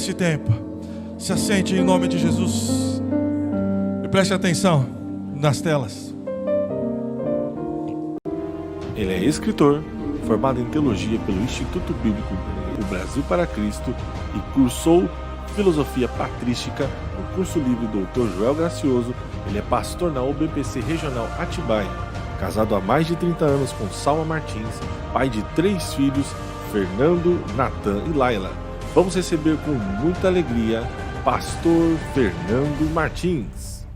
nesse tempo. Se assente em nome de Jesus e preste atenção nas telas. Ele é escritor, formado em teologia pelo Instituto Bíblico O Brasil para Cristo e cursou filosofia patrística no curso livre Dr. Joel Gracioso. Ele é pastor na UBPC Regional Atibaia, casado há mais de 30 anos com Salma Martins, pai de 3 filhos, Fernando, Natan e Laila. Vamos receber com muita alegria Pastor Fernando Martins.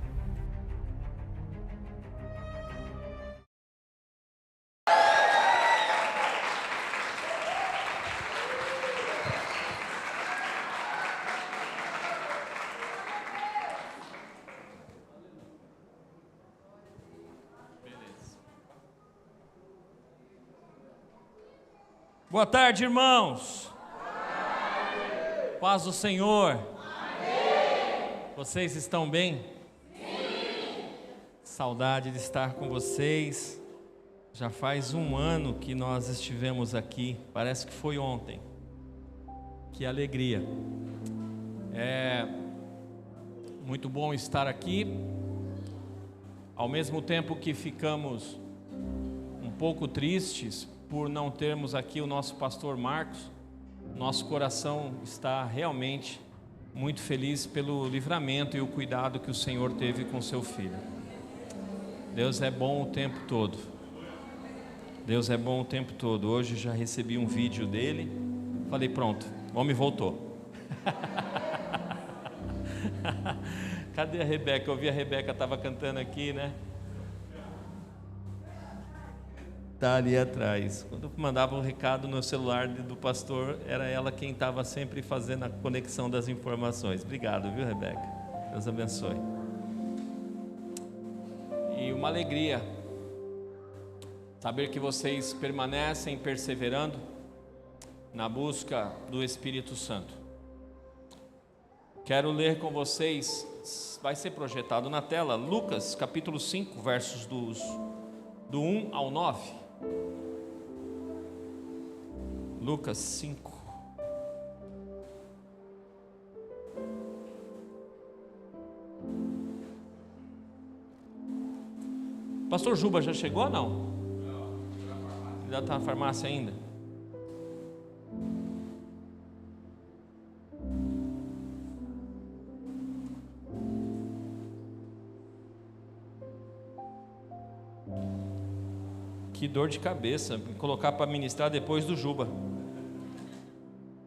Boa tarde, irmãos. Paz do Senhor. Amém. Vocês estão bem? Sim. Saudade de estar com vocês. Já faz 1 ano que nós estivemos aqui. Parece que foi ontem. Que alegria. É muito bom estar aqui. Ao mesmo tempo que ficamos um pouco tristes por não termos aqui o nosso pastor Marcos, nosso coração está realmente muito feliz pelo livramento e o cuidado que o Senhor teve com seu filho. Deus é bom o tempo todo. Deus é bom o tempo todo. Hoje já recebi um vídeo dele. Falei, pronto, o homem voltou. Cadê a Rebeca? Eu vi a Rebeca, estava cantando aqui, né? Está ali atrás. Quando eu mandava um recado no celular do pastor, era ela quem estava sempre fazendo a conexão das informações. Obrigado, viu, Rebeca? Deus abençoe. E uma alegria saber que vocês permanecem perseverando na busca do Espírito Santo. Quero ler com vocês, vai ser projetado na tela, Lucas capítulo 5, versos do 1 ao 9. Lucas 5. Pastor Juba já chegou ou não? Já está na farmácia ainda? Que dor de cabeça, me colocar para ministrar depois do Juba.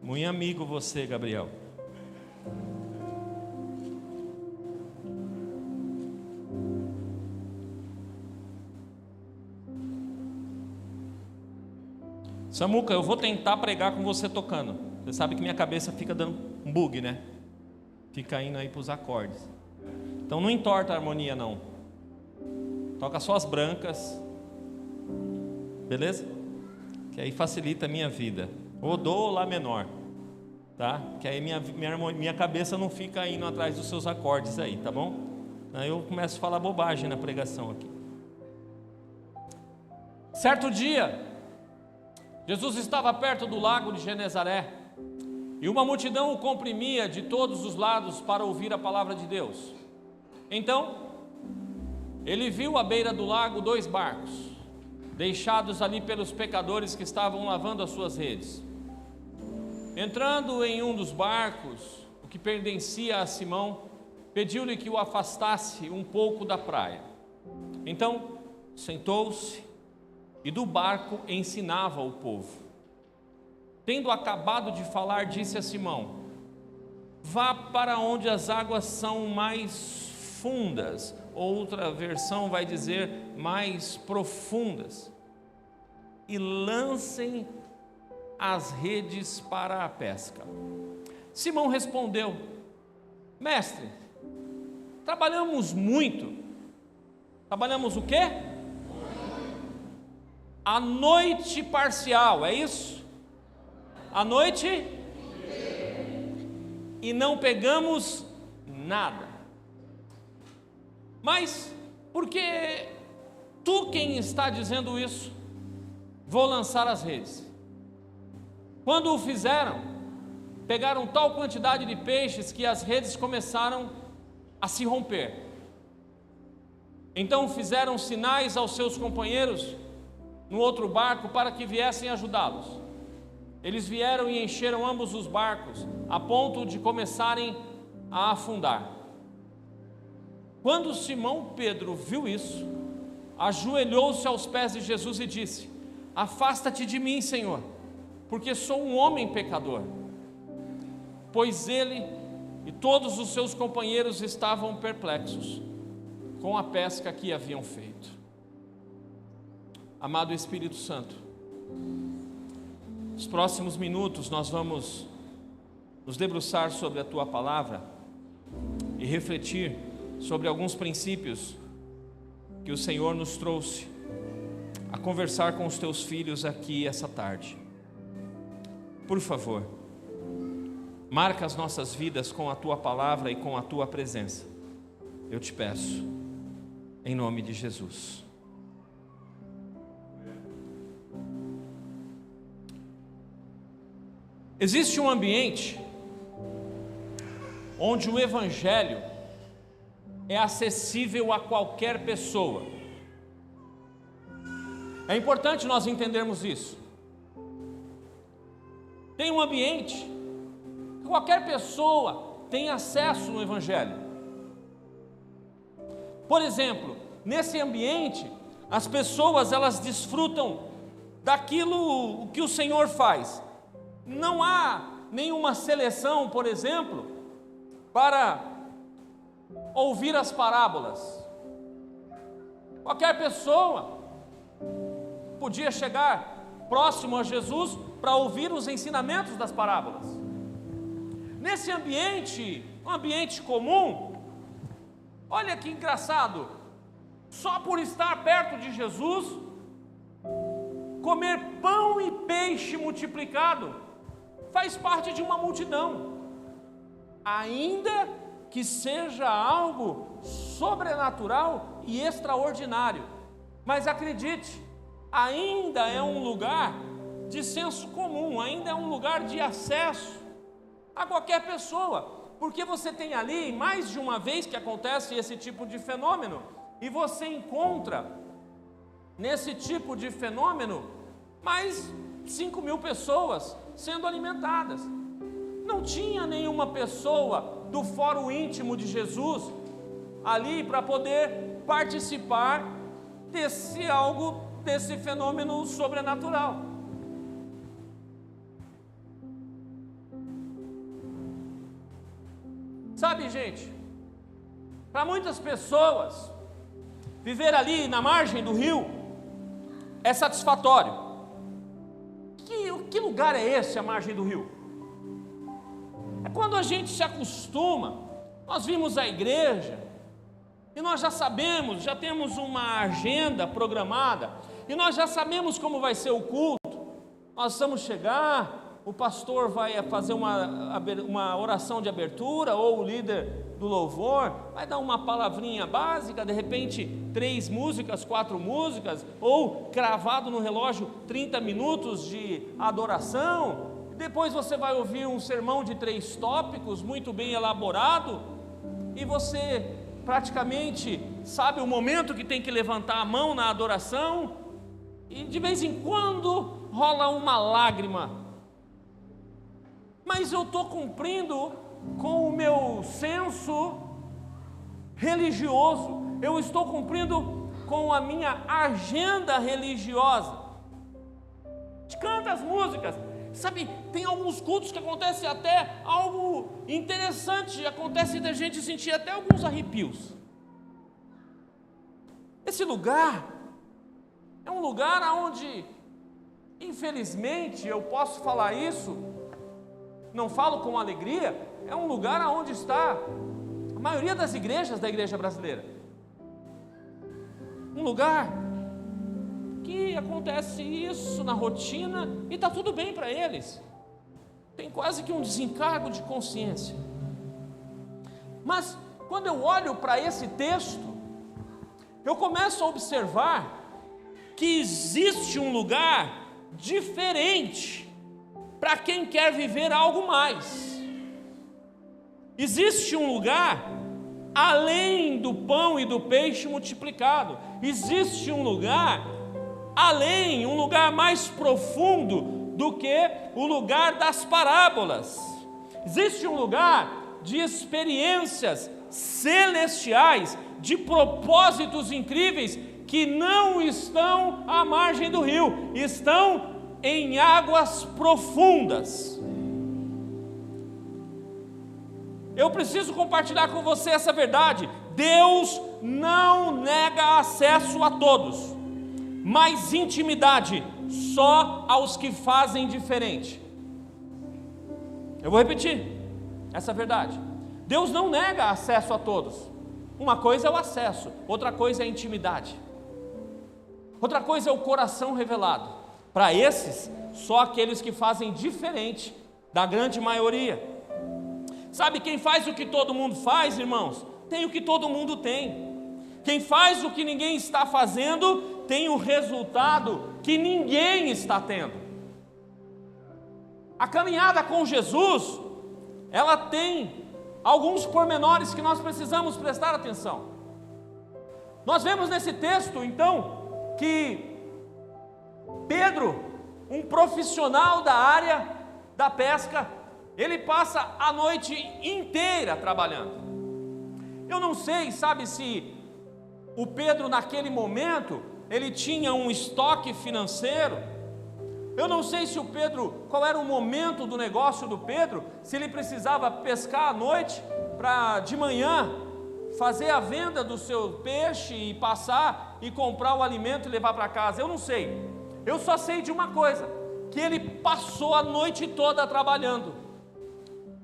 Muito amigo você, Gabriel. Samuca, eu vou tentar pregar com você tocando. Você sabe que minha cabeça fica dando um bug, né? Fica indo aí para os acordes. Então não entorta a harmonia não. Toca só as brancas. Beleza? Que aí facilita a minha vida. Ou dó ou lá menor, tá? Que aí minha cabeça não fica indo atrás dos seus acordes aí, tá bom? Aí eu começo a falar bobagem na pregação aqui. Certo dia, Jesus estava perto do lago de Genezaré e uma multidão o comprimia de todos os lados para ouvir a palavra de Deus. Então, ele viu à beira do lago 2 barcos, deixados ali pelos pecadores que estavam lavando as suas redes. Entrando em um dos barcos, o que pertencia a Simão, pediu-lhe que o afastasse um pouco da praia. Então, sentou-se e do barco ensinava o povo. Tendo acabado de falar, disse a Simão: vá para onde as águas são mais fundas. Outra versão vai dizer mais profundas, e lancem as redes para a pesca. Simão respondeu: mestre, trabalhamos muito. Trabalhamos o quê? A noite parcial, é isso? A noite? E não pegamos nada. Mas, por que tu quem está dizendo isso? Vou lançar as redes. Quando o fizeram, pegaram tal quantidade de peixes que as redes começaram a se romper. Então fizeram sinais aos seus companheiros no outro barco para que viessem ajudá-los. Eles vieram e encheram ambos os barcos, a ponto de começarem a afundar. Quando Simão Pedro viu isso, ajoelhou-se aos pés de Jesus e disse: afasta-te de mim, Senhor, porque sou um homem pecador. Pois ele e todos os seus companheiros estavam perplexos com a pesca que haviam feito. Amado Espírito Santo, nos próximos minutos nós vamos nos debruçar sobre a Tua Palavra e refletir sobre alguns princípios que o Senhor nos trouxe a conversar com os Teus filhos aqui essa tarde. Por favor, marca as nossas vidas com a Tua Palavra e com a Tua presença. Eu te peço, em nome de Jesus. Existe um ambiente onde o Evangelho é acessível a qualquer pessoa. É importante nós entendermos isso. Tem um ambiente que qualquer pessoa tem acesso no Evangelho. Por exemplo, nesse ambiente, as pessoas elas desfrutam daquilo que o Senhor faz. Não há nenhuma seleção, por exemplo, para ouvir as parábolas. Qualquer pessoa podia chegar próximo a Jesus para ouvir os ensinamentos das parábolas. Nesse ambiente, um ambiente comum, olha que engraçado, só por estar perto de Jesus, comer pão e peixe multiplicado faz parte de uma multidão, ainda que seja algo sobrenatural e extraordinário. Mas acredite, ainda é um lugar de senso comum, ainda é um lugar de acesso a qualquer pessoa, porque você tem ali mais de uma vez que acontece esse tipo de fenômeno, e você encontra nesse tipo de fenômeno mais 5.000 pessoas sendo alimentadas. Não tinha nenhuma pessoa do fórum íntimo de Jesus ali para poder participar desse fenômeno sobrenatural. Sabe, gente, para muitas pessoas, viver ali na margem do rio é satisfatório. Que lugar é esse, a margem do rio? É quando a gente se acostuma. Nós vimos a igreja e nós já sabemos, já temos uma agenda programada e nós já sabemos como vai ser o culto. Nós vamos chegar, o pastor vai fazer uma oração de abertura, ou o líder do louvor vai dar uma palavrinha básica, de repente 3 músicas, 4 músicas, ou cravado no relógio 30 minutos de adoração. Depois você vai ouvir um sermão de 3 tópicos, muito bem elaborado, e você praticamente sabe o momento que tem que levantar a mão na adoração, e de vez em quando rola uma lágrima. Mas eu estou cumprindo com o meu senso religioso, eu estou cumprindo com a minha agenda religiosa. A gente canta as músicas, sabe, tem alguns cultos que acontece até algo interessante, acontece da gente sentir até alguns arrepios. Esse lugar é um lugar onde, infelizmente, eu posso falar isso, não falo com alegria, é um lugar onde está a maioria das igrejas da igreja brasileira. Um lugar que acontece isso na rotina e está tudo bem para eles. Tem quase que um desencargo de consciência. Mas quando eu olho para esse texto, eu começo a observar que existe um lugar diferente para quem quer viver algo mais. existe um lugar além do pão e do peixe multiplicado. Existe um lugar além, um lugar mais profundo do que o lugar das parábolas. Existe um lugar de experiências celestiais, de propósitos incríveis que não estão à margem do rio, estão em águas profundas. Eu preciso compartilhar com você essa verdade. Deus não nega acesso a todos, mas intimidade só aos que fazem diferente. Eu vou repetir essa verdade. Deus não nega acesso a todos. Uma coisa é o acesso, outra coisa é a intimidade. Outra coisa é o coração revelado. Para esses, só aqueles que fazem diferente da grande maioria. Sabe quem faz o que todo mundo faz, irmãos? Tem o que todo mundo tem. Quem faz o que ninguém está fazendo, tem o resultado que ninguém está tendo. A caminhada com Jesus, ela tem alguns pormenores que nós precisamos prestar atenção. Nós vemos nesse texto, então, que Pedro, um profissional da área da pesca, ele passa a noite inteira trabalhando. Eu não sei, sabe, se o Pedro naquele momento, ele tinha um estoque financeiro. Eu não sei se o Pedro, qual era o momento do negócio do Pedro, se ele precisava pescar à noite, para de manhã fazer a venda do seu peixe e passar e comprar o alimento e levar para casa. Eu não sei. Eu só sei de uma coisa, que ele passou a noite toda trabalhando.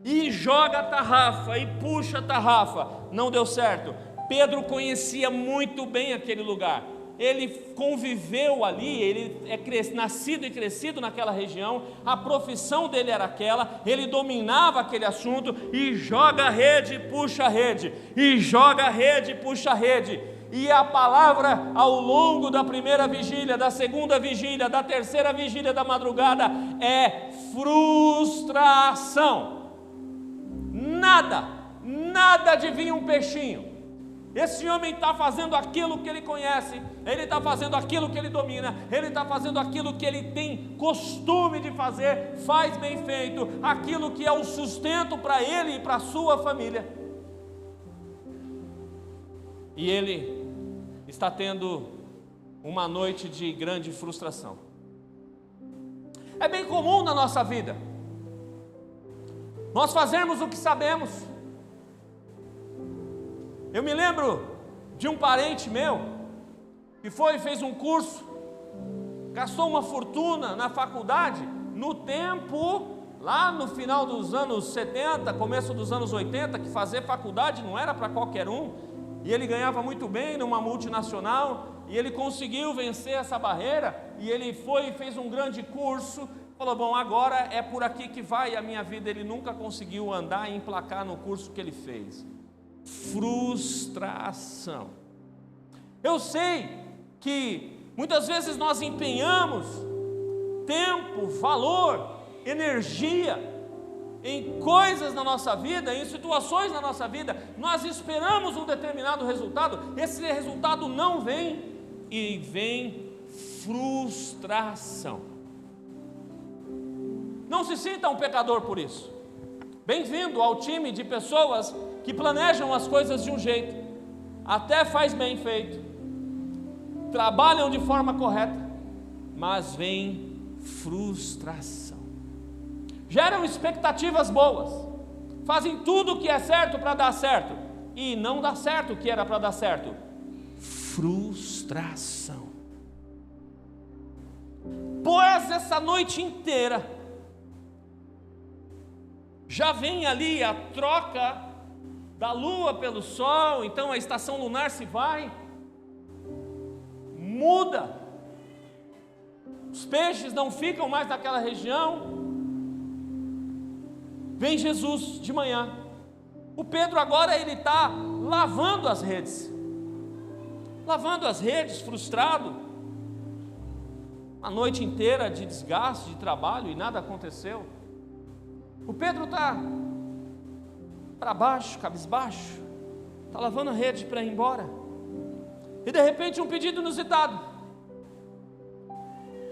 E joga a tarrafa, e puxa a tarrafa. Não deu certo. Pedro conhecia muito bem aquele lugar. Ele conviveu ali, ele é nascido e crescido naquela região, a profissão dele era aquela, ele dominava aquele assunto, e joga a rede, puxa a rede, e joga a rede, puxa a rede. E a palavra ao longo da primeira vigília, da segunda vigília, da terceira vigília da madrugada é frustração. Nada adivinha um peixinho. Esse homem está fazendo aquilo que ele conhece, ele está fazendo aquilo que ele domina, ele está fazendo aquilo que ele tem costume de fazer, faz bem feito, aquilo que é o sustento para ele e para a sua família. E ele está tendo uma noite de grande frustração. É bem comum na nossa vida nós fazermos o que sabemos. Eu me lembro de um parente meu que fez um curso, gastou uma fortuna na faculdade, no tempo, lá no final dos anos 70, começo dos anos 80, que fazer faculdade não era para qualquer um, e ele ganhava muito bem numa multinacional, e ele conseguiu vencer essa barreira, e ele fez um grande curso, falou, bom, agora é por aqui que vai a minha vida. Ele nunca conseguiu andar e emplacar no curso que ele fez. Frustração. Eu sei que muitas vezes nós empenhamos tempo, valor, energia em coisas na nossa vida, em situações na nossa vida, nós esperamos um determinado resultado, esse resultado não vem, e vem frustração. Não se sinta um pecador por isso. Bem-vindo ao time de pessoas que planejam as coisas de um jeito, até faz bem feito, trabalham de forma correta, mas vem frustração. Geram expectativas boas, fazem tudo o que é certo para dar certo, e não dá certo o que era para dar certo. Frustração. Pois essa noite inteira, já vem ali a troca da lua pelo sol, então a estação lunar se vai, muda, os peixes não ficam mais naquela região. Vem Jesus de manhã, o Pedro agora ele está lavando as redes, frustrado, a noite inteira de desgaste, de trabalho, e nada aconteceu. O Pedro está para baixo, cabisbaixo, está lavando a rede para ir embora, e de repente um pedido inusitado.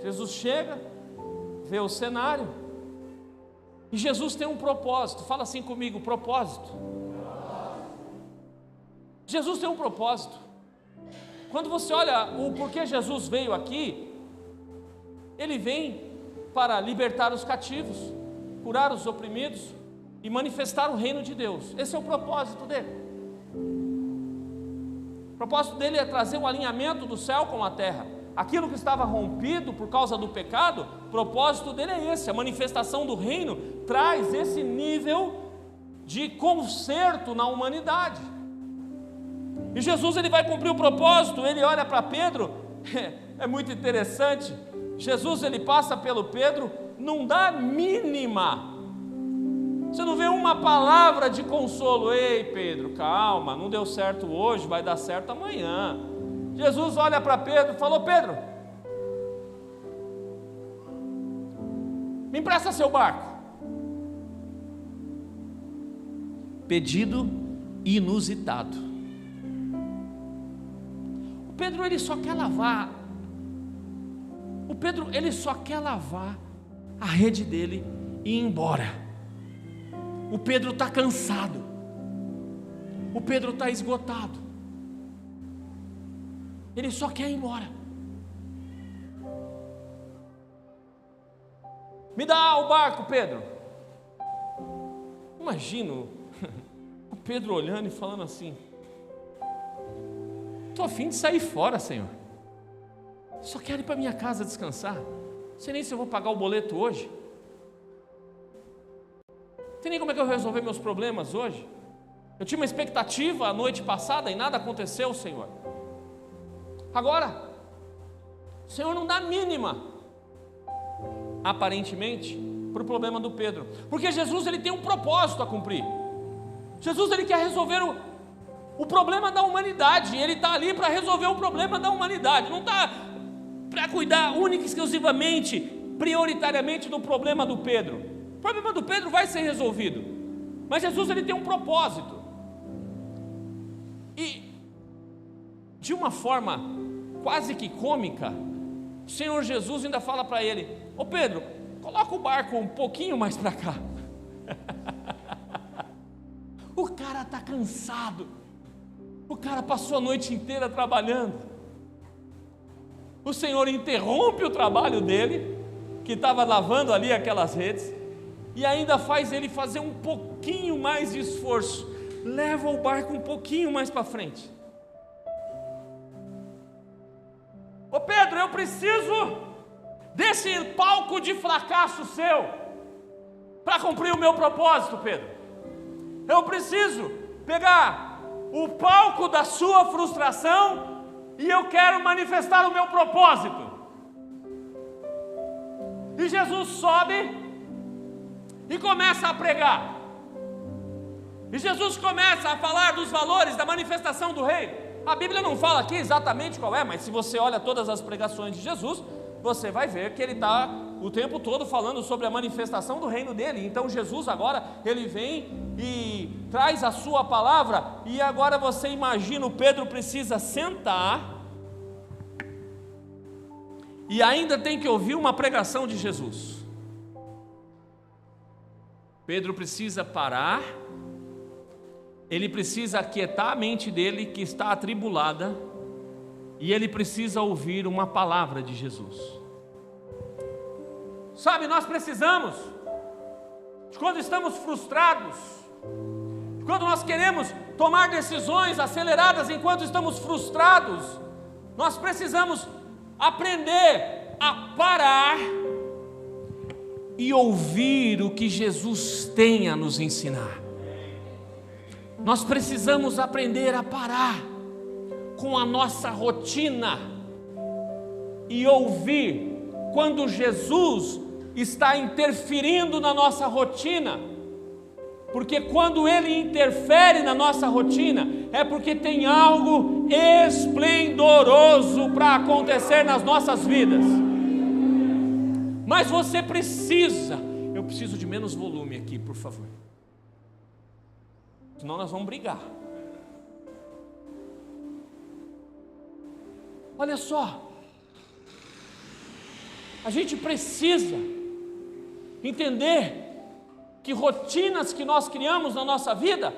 Jesus chega, vê o cenário, e Jesus tem um propósito. Fala assim comigo: propósito. Jesus tem um propósito. Quando você olha o porquê Jesus veio aqui, Ele vem para libertar os cativos, curar os oprimidos e manifestar o reino de Deus. Esse é o propósito dele. O propósito dele é trazer o alinhamento do céu com a terra. Aquilo que estava rompido por causa do pecado, o propósito dele é esse. A manifestação do reino traz esse nível de conserto na humanidade. E Jesus, ele vai cumprir o propósito. Ele olha para Pedro, é muito interessante. Jesus, ele passa pelo Pedro, não dá mínima. Você não vê uma palavra de consolo. Ei, Pedro, calma, não deu certo hoje, vai dar certo amanhã. Jesus olha para Pedro e falou: Pedro, me empresta seu barco. Pedido inusitado. O Pedro, ele só quer lavar. O Pedro, ele só quer lavar a rede dele e ir embora. O Pedro está cansado. O Pedro está esgotado. Ele só quer ir embora. Me dá o barco, Pedro. Imagino o Pedro olhando e falando assim: estou a fim de sair fora, Senhor. Só quero ir para minha casa descansar. Não sei nem se eu vou pagar o boleto hoje. Não sei nem como é que eu vou resolver meus problemas hoje. Eu tinha uma expectativa a noite passada e nada aconteceu, Senhor. Agora, o Senhor não dá mínima, aparentemente, para o problema do Pedro. Porque Jesus, ele tem um propósito a cumprir. Jesus, ele quer resolver o problema da humanidade. Ele está ali para resolver o problema da humanidade. Não está para cuidar única e exclusivamente, prioritariamente do problema do Pedro. O problema do Pedro vai ser resolvido. Mas Jesus, ele tem um propósito. E de uma forma quase que cômica, o Senhor Jesus ainda fala para ele: ô Pedro, coloca o barco um pouquinho mais para cá. O cara está cansado. O cara passou a noite inteira trabalhando. O Senhor interrompe o trabalho dele, que estava lavando ali aquelas redes, e ainda faz ele fazer um pouquinho mais de esforço. Leva o barco um pouquinho mais para frente. Ô Pedro, eu preciso desse palco de fracasso seu para cumprir o meu propósito, Pedro. Eu preciso pegar o palco da sua frustração e eu quero manifestar o meu propósito. E Jesus sobe e começa a pregar. E Jesus começa a falar dos valores da manifestação do reino. A Bíblia não fala aqui exatamente qual é, mas se você olha todas as pregações de Jesus, você vai ver que ele está o tempo todo falando sobre a manifestação do reino dele. Então Jesus agora, ele vem e traz a sua palavra, e agora você imagina, o Pedro precisa sentar e ainda tem que ouvir uma pregação de Jesus. Pedro precisa parar, ele precisa aquietar a mente dele que está atribulada, e ele precisa ouvir uma palavra de Jesus. Sabe, nós precisamos, de quando estamos frustrados, de quando nós queremos tomar decisões aceleradas enquanto estamos frustrados, nós precisamos aprender a parar e ouvir o que Jesus tem a nos ensinar. Nós precisamos aprender a parar com a nossa rotina e ouvir quando Jesus está interferindo na nossa rotina, porque quando Ele interfere na nossa rotina, é porque tem algo esplendoroso para acontecer nas nossas vidas. Mas você precisa, eu preciso de menos volume aqui, por favor. senão nós vamos brigar. Olha só, a gente precisa entender que rotinas que nós criamos na nossa vida,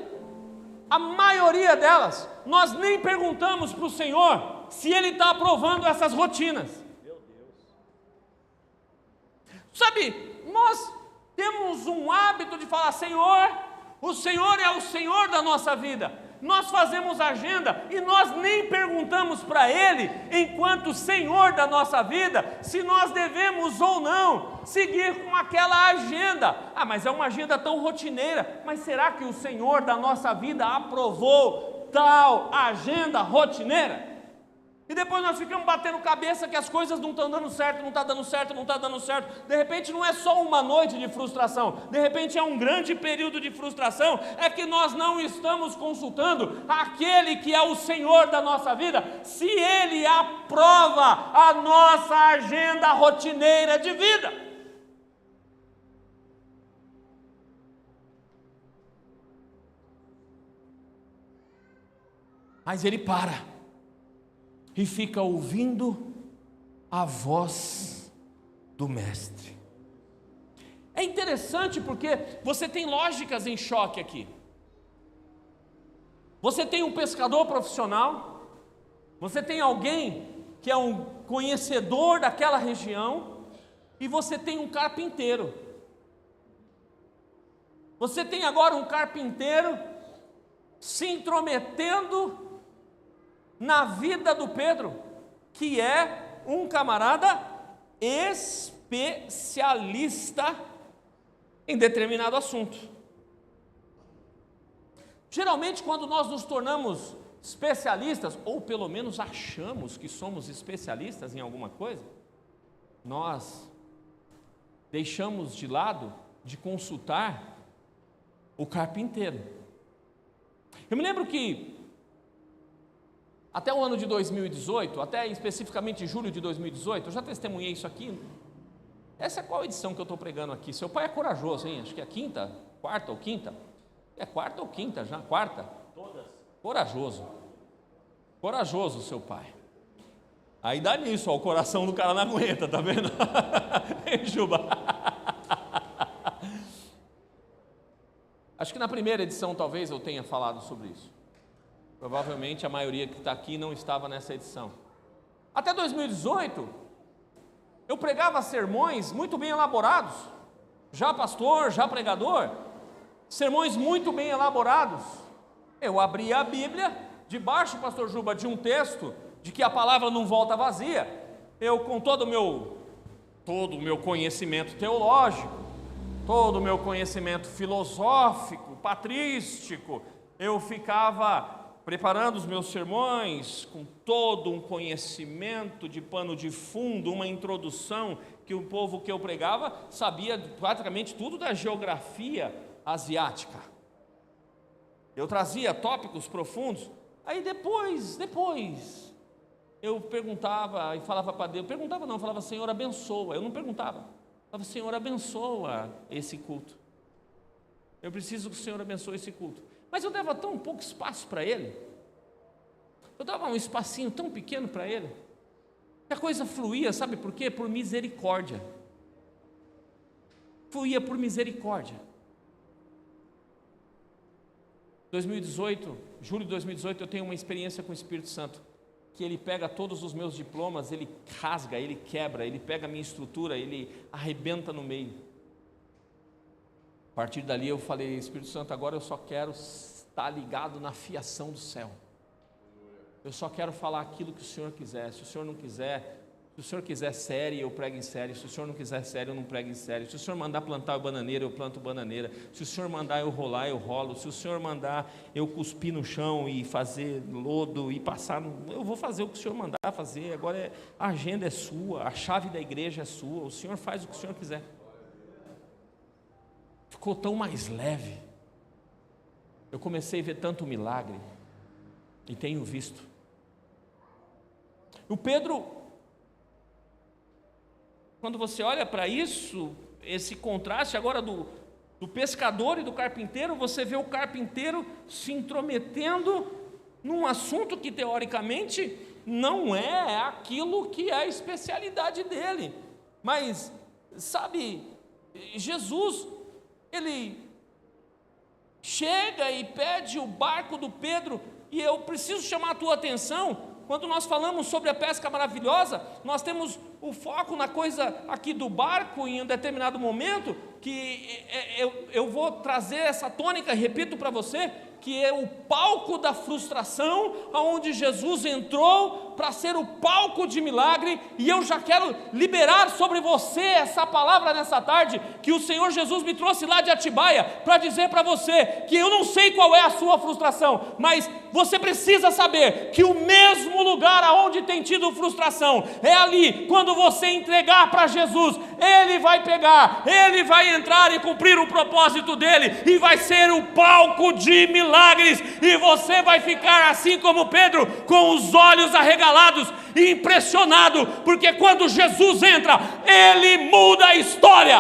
a maioria delas, nós nem perguntamos para o Senhor se Ele está aprovando essas rotinas. Meu Deus. Sabe, nós temos um hábito de falar: Senhor, o Senhor é o Senhor da nossa vida. Nós fazemos agenda e nós nem perguntamos para Ele, enquanto Senhor da nossa vida, se nós devemos ou não seguir com aquela agenda. Mas é uma agenda tão rotineira. Mas será que o Senhor da nossa vida aprovou tal agenda rotineira? E depois nós ficamos batendo cabeça que as coisas não estão dando certo, não está dando certo, não está dando certo. De repente não é só uma noite de frustração, de repente é um grande período de frustração. É que nós não estamos consultando aquele que é o Senhor da nossa vida, se Ele aprova a nossa agenda rotineira de vida. Mas Ele para e fica ouvindo a voz do Mestre. É interessante porque você tem lógicas em choque aqui. Você tem um pescador profissional, você tem alguém que é um conhecedor daquela região, e você tem um carpinteiro. Você tem agora um carpinteiro se intrometendo na vida do Pedro, que é um camarada especialista em determinado assunto. Geralmente, quando nós nos tornamos especialistas, ou pelo menos achamos que somos especialistas em alguma coisa, nós deixamos de lado de consultar o carpinteiro. Eu me lembro que até o ano de 2018, até especificamente julho de 2018, eu já testemunhei isso aqui. Essa é qual edição que eu estou pregando aqui? Seu pai é corajoso, hein? Acho que é a quinta, quarta ou quinta? É quarta ou quinta já? Quarta? Todas. Corajoso. Corajoso, seu pai. Aí dá nisso, ó, o coração do cara não aguenta, tá vendo? Hein, Juba? Acho que na primeira edição talvez eu tenha falado sobre isso. Provavelmente a maioria que está aqui não estava nessa edição. Até 2018, eu pregava sermões muito bem elaborados, já pastor, já pregador, sermões muito bem elaborados. Eu abria a Bíblia, debaixo, pastor Juba, de um texto de que a palavra não volta vazia. Eu, com todo o meu conhecimento teológico, todo o meu conhecimento filosófico, patrístico, eu ficava preparando os meus sermões com todo um conhecimento de pano de fundo, uma introdução que o povo que eu pregava sabia praticamente tudo da geografia asiática. Eu trazia tópicos profundos. Aí depois eu perguntava e falava para Deus, falava: Senhor, abençoa. Eu não perguntava, falava: Senhor, abençoa esse culto. Eu preciso que o Senhor abençoe esse culto. Mas eu dava tão pouco espaço para Ele, eu dava um espacinho tão pequeno para Ele, que a coisa fluía, sabe por quê? Por misericórdia. Fluía por misericórdia. 2018, julho de 2018, eu tenho uma experiência com o Espírito Santo, que Ele pega todos os meus diplomas, Ele rasga, Ele quebra, Ele pega a minha estrutura, Ele arrebenta no meio. A partir dali eu falei: Espírito Santo, agora eu só quero estar ligado na fiação do céu. Eu só quero falar aquilo que o Senhor quiser. Se o Senhor não quiser, se o Senhor quiser série, eu prego em série. Se o Senhor não quiser série, eu não prego em série. Se o Senhor mandar plantar bananeira, eu planto bananeira. Se o Senhor mandar eu rolar, eu rolo. Se o Senhor mandar eu cuspir no chão e fazer lodo e passar, eu vou fazer o que o Senhor mandar fazer. Agora a agenda é sua, a chave da igreja é sua. O Senhor faz o que o Senhor quiser. Ficou tão mais leve. Eu comecei a ver tanto milagre, e tenho visto. O Pedro, quando você olha para isso, esse contraste agora do pescador e do carpinteiro, você vê o carpinteiro se intrometendo num assunto que teoricamente não é aquilo que é a especialidade dele. Mas, sabe, Jesus, ele chega e pede o barco do Pedro, e eu preciso chamar a tua atenção. Quando nós falamos sobre a pesca maravilhosa, nós temos o foco na coisa aqui do barco em um determinado momento, que eu vou trazer essa tônica, repito para você, que é o palco da frustração, onde Jesus entrou para ser o palco de milagre, e eu já quero liberar sobre você essa palavra nessa tarde, que o Senhor Jesus me trouxe lá de Atibaia, para dizer para você, que eu não sei qual é a sua frustração, mas você precisa saber, que o mesmo lugar aonde tem tido frustração, é ali, quando você entregar para Jesus, Ele vai pegar, Ele vai entrar e cumprir o propósito dEle, e vai ser o palco de milagres, e você vai ficar assim como Pedro, com os olhos arregalados, e impressionado, porque quando Jesus entra, Ele muda a história.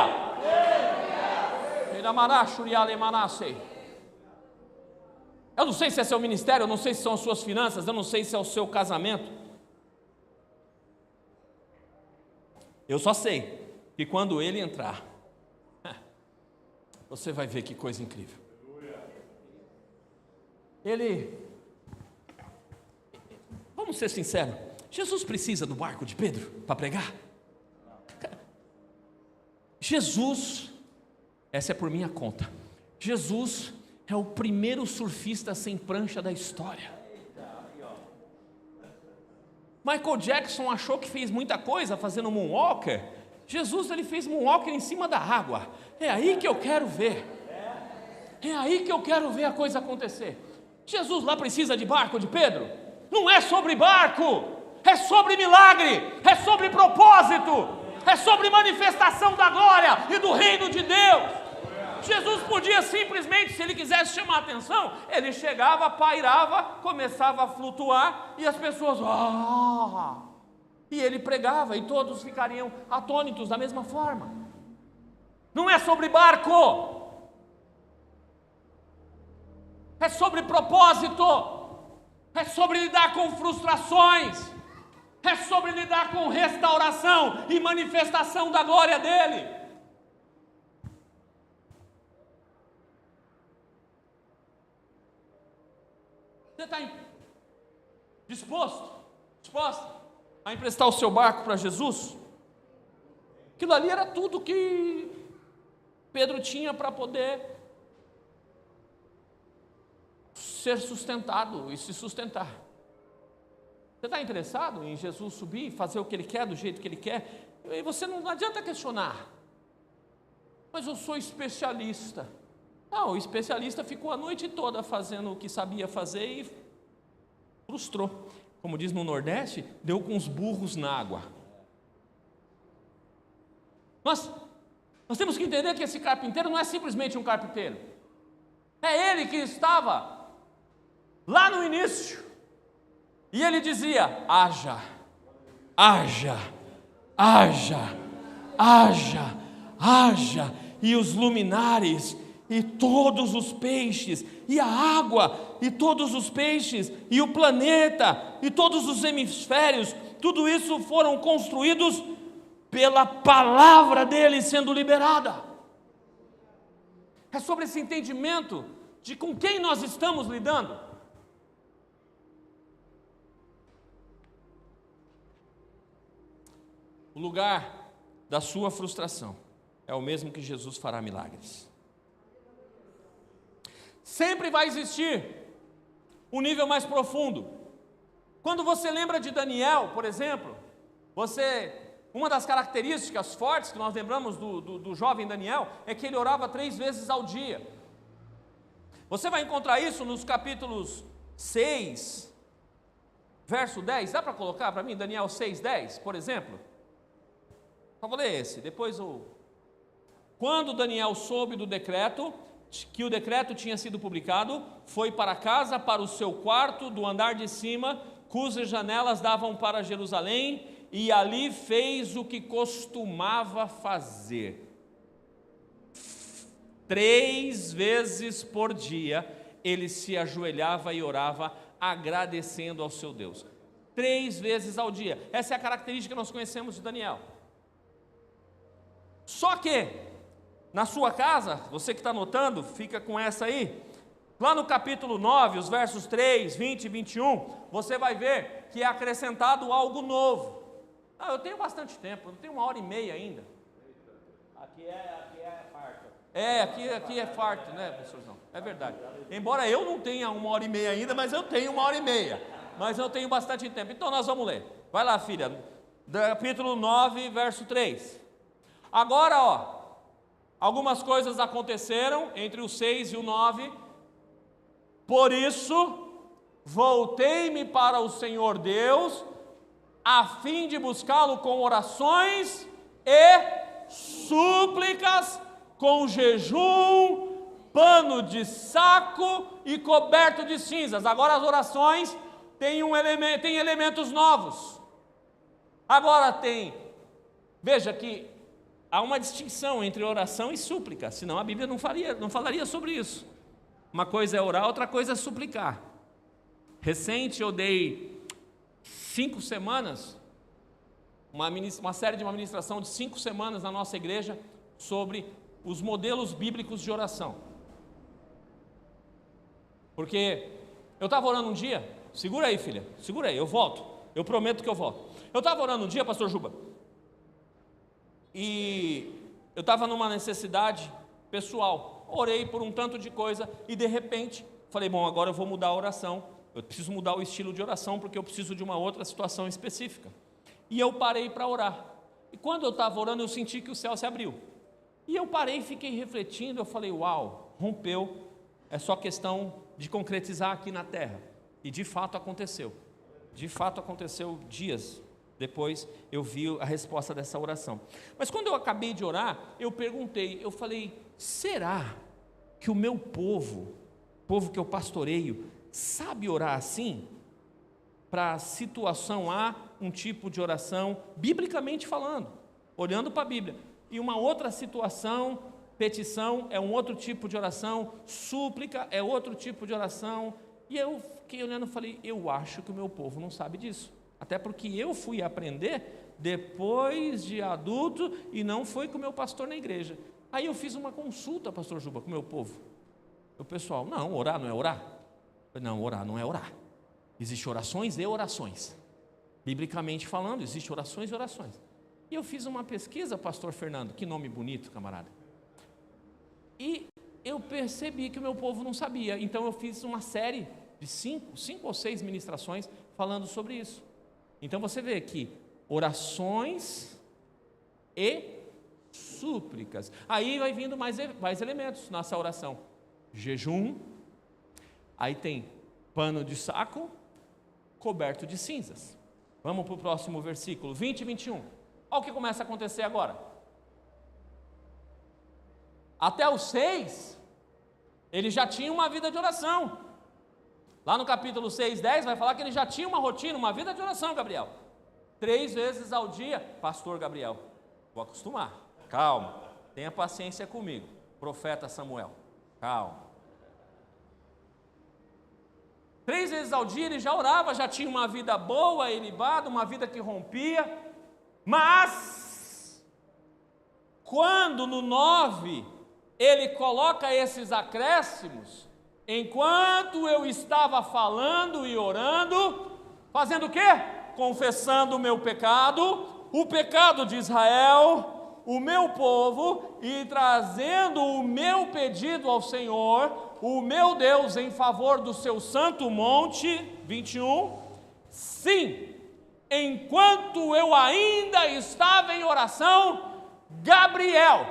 Eu não sei se é seu ministério, eu não sei se são as suas finanças, eu não sei se é o seu casamento. Eu só sei que quando Ele entrar, você vai ver que coisa incrível. Vamos ser sinceros, Jesus precisa do barco de Pedro para pregar? Jesus, essa é por minha conta, Jesus é o primeiro surfista sem prancha da história. Michael Jackson achou que fez muita coisa fazendo moonwalker. Jesus, ele fez moonwalker em cima da água. É aí que eu quero ver. É aí que eu quero ver a coisa acontecer. Jesus lá precisa de barco de Pedro? Não é sobre barco, é sobre milagre, é sobre propósito, é sobre manifestação da glória e do reino de Deus. Jesus podia simplesmente, se ele quisesse chamar a atenção, ele chegava, pairava, começava a flutuar, e as pessoas, e ele pregava, e todos ficariam atônitos da mesma forma. Não é sobre barco, é sobre propósito, é sobre lidar com frustrações, é sobre lidar com restauração e manifestação da glória dele. Você está disposta a emprestar o seu barco para Jesus? Aquilo ali era tudo que Pedro tinha para poder ser sustentado e se sustentar. Você está interessado em Jesus subir, fazer o que Ele quer, do jeito que Ele quer? E você não adianta questionar. Mas eu sou especialista. Não, o especialista ficou a noite toda fazendo o que sabia fazer e frustrou. Como diz no Nordeste, deu com os burros na água. Nós temos que entender que esse carpinteiro não é simplesmente um carpinteiro. É ele que estava lá no início, e ele dizia: haja, haja, haja, haja, haja, e os luminares, e todos os peixes, e a água, e todos os peixes, e o planeta, e todos os hemisférios, tudo isso foram construídos pela palavra dele sendo liberada. É sobre esse entendimento de com quem nós estamos lidando. O lugar da sua frustração é o mesmo que Jesus fará milagres. Sempre vai existir um nível mais profundo. Quando você lembra de Daniel, por exemplo, uma das características fortes que nós lembramos do jovem Daniel é que ele orava 3 vezes ao dia. Você vai encontrar isso nos capítulos 6, verso 10. Dá para colocar para mim Daniel 6:10, por exemplo? Só vou ler esse, depois Quando Daniel soube do decreto, que o decreto tinha sido publicado, foi para casa, para o seu quarto do andar de cima, cujas janelas davam para Jerusalém, e ali fez o que costumava fazer. 3 vezes por dia, ele se ajoelhava e orava, agradecendo ao seu Deus. 3 vezes ao dia. Essa é a característica que nós conhecemos de Daniel. Só que, na sua casa, você que está anotando, fica com essa aí. Lá no capítulo 9, os versos 3, 20 e 21, você vai ver que é acrescentado algo novo. Eu tenho bastante tempo, eu tenho 1h30 ainda. Aqui é farto. Aqui é farto, né, professor? Não, é verdade. Embora eu não tenha 1h30 ainda, mas eu tenho 1h30. Mas eu tenho bastante tempo. Então nós vamos ler. Vai lá, filha. Capítulo 9, verso 3. Agora, algumas coisas aconteceram entre o 6 e o 9. Por isso, voltei-me para o Senhor Deus, a fim de buscá-lo com orações e súplicas, com jejum, pano de saco e coberto de cinzas. Agora as orações têm elementos novos. Agora veja que há uma distinção entre oração e súplica, senão a Bíblia não falaria sobre isso. Uma coisa é orar, outra coisa é suplicar. Recente eu dei 5 semanas, uma série de uma ministração de 5 semanas na nossa igreja sobre os modelos bíblicos de oração. Porque eu estava orando um dia, segura aí, filha, segura aí, eu volto, eu prometo que eu volto. Eu estava orando um dia, pastor Juba, e eu estava numa necessidade pessoal, orei por um tanto de coisa, e de repente, falei, bom, agora eu vou mudar a oração, eu preciso mudar o estilo de oração, porque eu preciso de uma outra situação específica. E eu parei para orar, e quando eu estava orando, eu senti que o céu se abriu, e eu parei e fiquei refletindo, eu falei, uau, rompeu, é só questão de concretizar aqui na terra, e de fato aconteceu dias depois eu vi a resposta dessa oração. Mas quando eu acabei de orar, eu perguntei, eu falei, será que o meu povo que eu pastoreio, sabe orar assim? Para situação A, um tipo de oração, biblicamente falando, olhando para a Bíblia, e uma outra situação, petição é um outro tipo de oração, súplica é outro tipo de oração, e eu fiquei olhando e falei, eu acho que o meu povo não sabe disso. Até porque eu fui aprender depois de adulto e não foi com o meu pastor na igreja. Aí eu fiz uma consulta, pastor Juba, com o meu povo. O pessoal, não, orar não é orar? Não, orar não é orar. Existem orações e orações. Biblicamente falando, existem orações e orações. E eu fiz uma pesquisa, pastor Fernando, que nome bonito, camarada. E eu percebi que o meu povo não sabia. Então eu fiz uma série de 5 ou 6 ministrações falando sobre isso. Então você vê que orações e súplicas. Aí vai vindo mais elementos nessa oração. Jejum, aí tem pano de saco, coberto de cinzas. Vamos para o próximo versículo, 20 e 21. Olha o que começa a acontecer agora. Até os 6, ele já tinha uma vida de oração. Lá no capítulo 6, 10, vai falar que ele já tinha uma rotina, uma vida de oração, Gabriel. 3 vezes ao dia, pastor Gabriel, vou acostumar, calma, tenha paciência comigo, profeta Samuel, calma. 3 vezes ao dia ele já orava, já tinha uma vida boa, ilibada, uma vida que rompia, mas, quando no 9, ele coloca esses acréscimos, enquanto eu estava falando e orando, fazendo o quê? Confessando o meu pecado, o pecado de Israel, o meu povo, e trazendo o meu pedido ao Senhor, o meu Deus, em favor do seu santo monte, 21, sim, enquanto eu ainda estava em oração, Gabriel,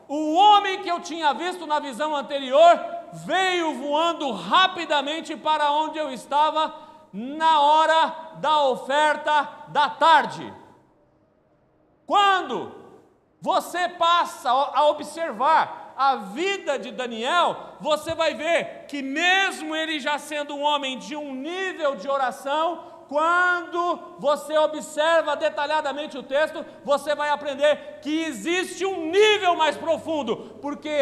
o homem que eu tinha visto na visão anterior, veio voando rapidamente para onde eu estava na hora da oferta da tarde. Quando você passa a observar a vida de Daniel, você vai ver que mesmo ele já sendo um homem de um nível de oração, quando você observa detalhadamente o texto, você vai aprender que existe um nível mais profundo, porque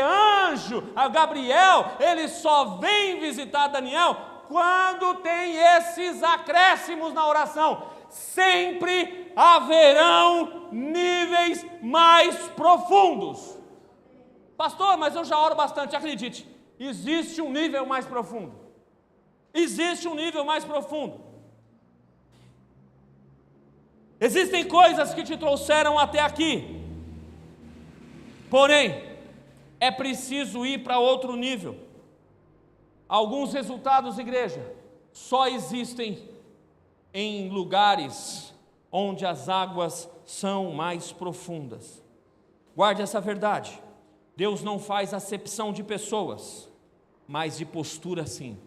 Gabriel, ele só vem visitar Daniel quando tem esses acréscimos na oração. Sempre haverão níveis mais profundos. Pastor, mas eu já oro bastante. Acredite, existe um nível mais profundo. Existe um nível mais profundo. Existem coisas que te trouxeram até aqui, porém, é preciso ir para outro nível. Alguns resultados, igreja, só existem em lugares onde as águas são mais profundas. Guarde essa verdade. Deus não faz acepção de pessoas, mas de postura sim.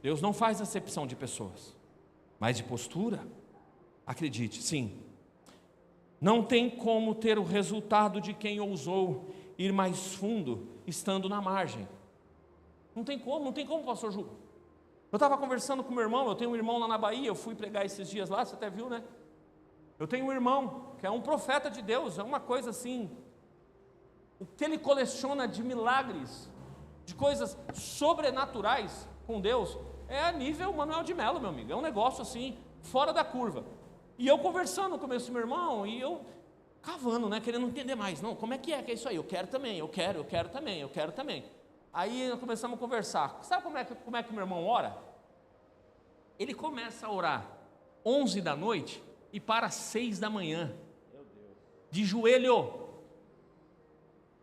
Deus não faz acepção de pessoas, mas de postura, acredite, sim. Não tem como ter o resultado de quem ousou ir mais fundo estando na margem. Não tem como, pastor Ju. Eu estava conversando com meu irmão, eu tenho um irmão lá na Bahia, eu fui pregar esses dias lá, você até viu, né? Eu tenho um irmão que é um profeta de Deus, é uma coisa assim, o que ele coleciona de milagres, de coisas sobrenaturais com Deus, é a nível Manuel de Melo, meu amigo, é um negócio assim, fora da curva. E eu conversando com esse meu irmão, e eu cavando, né, querendo entender mais, não, como é que é isso aí? Eu quero também, eu quero também. Aí nós começamos a conversar. Sabe como é que meu irmão ora? Ele começa a orar 11 da noite e para 6 da manhã, de joelho.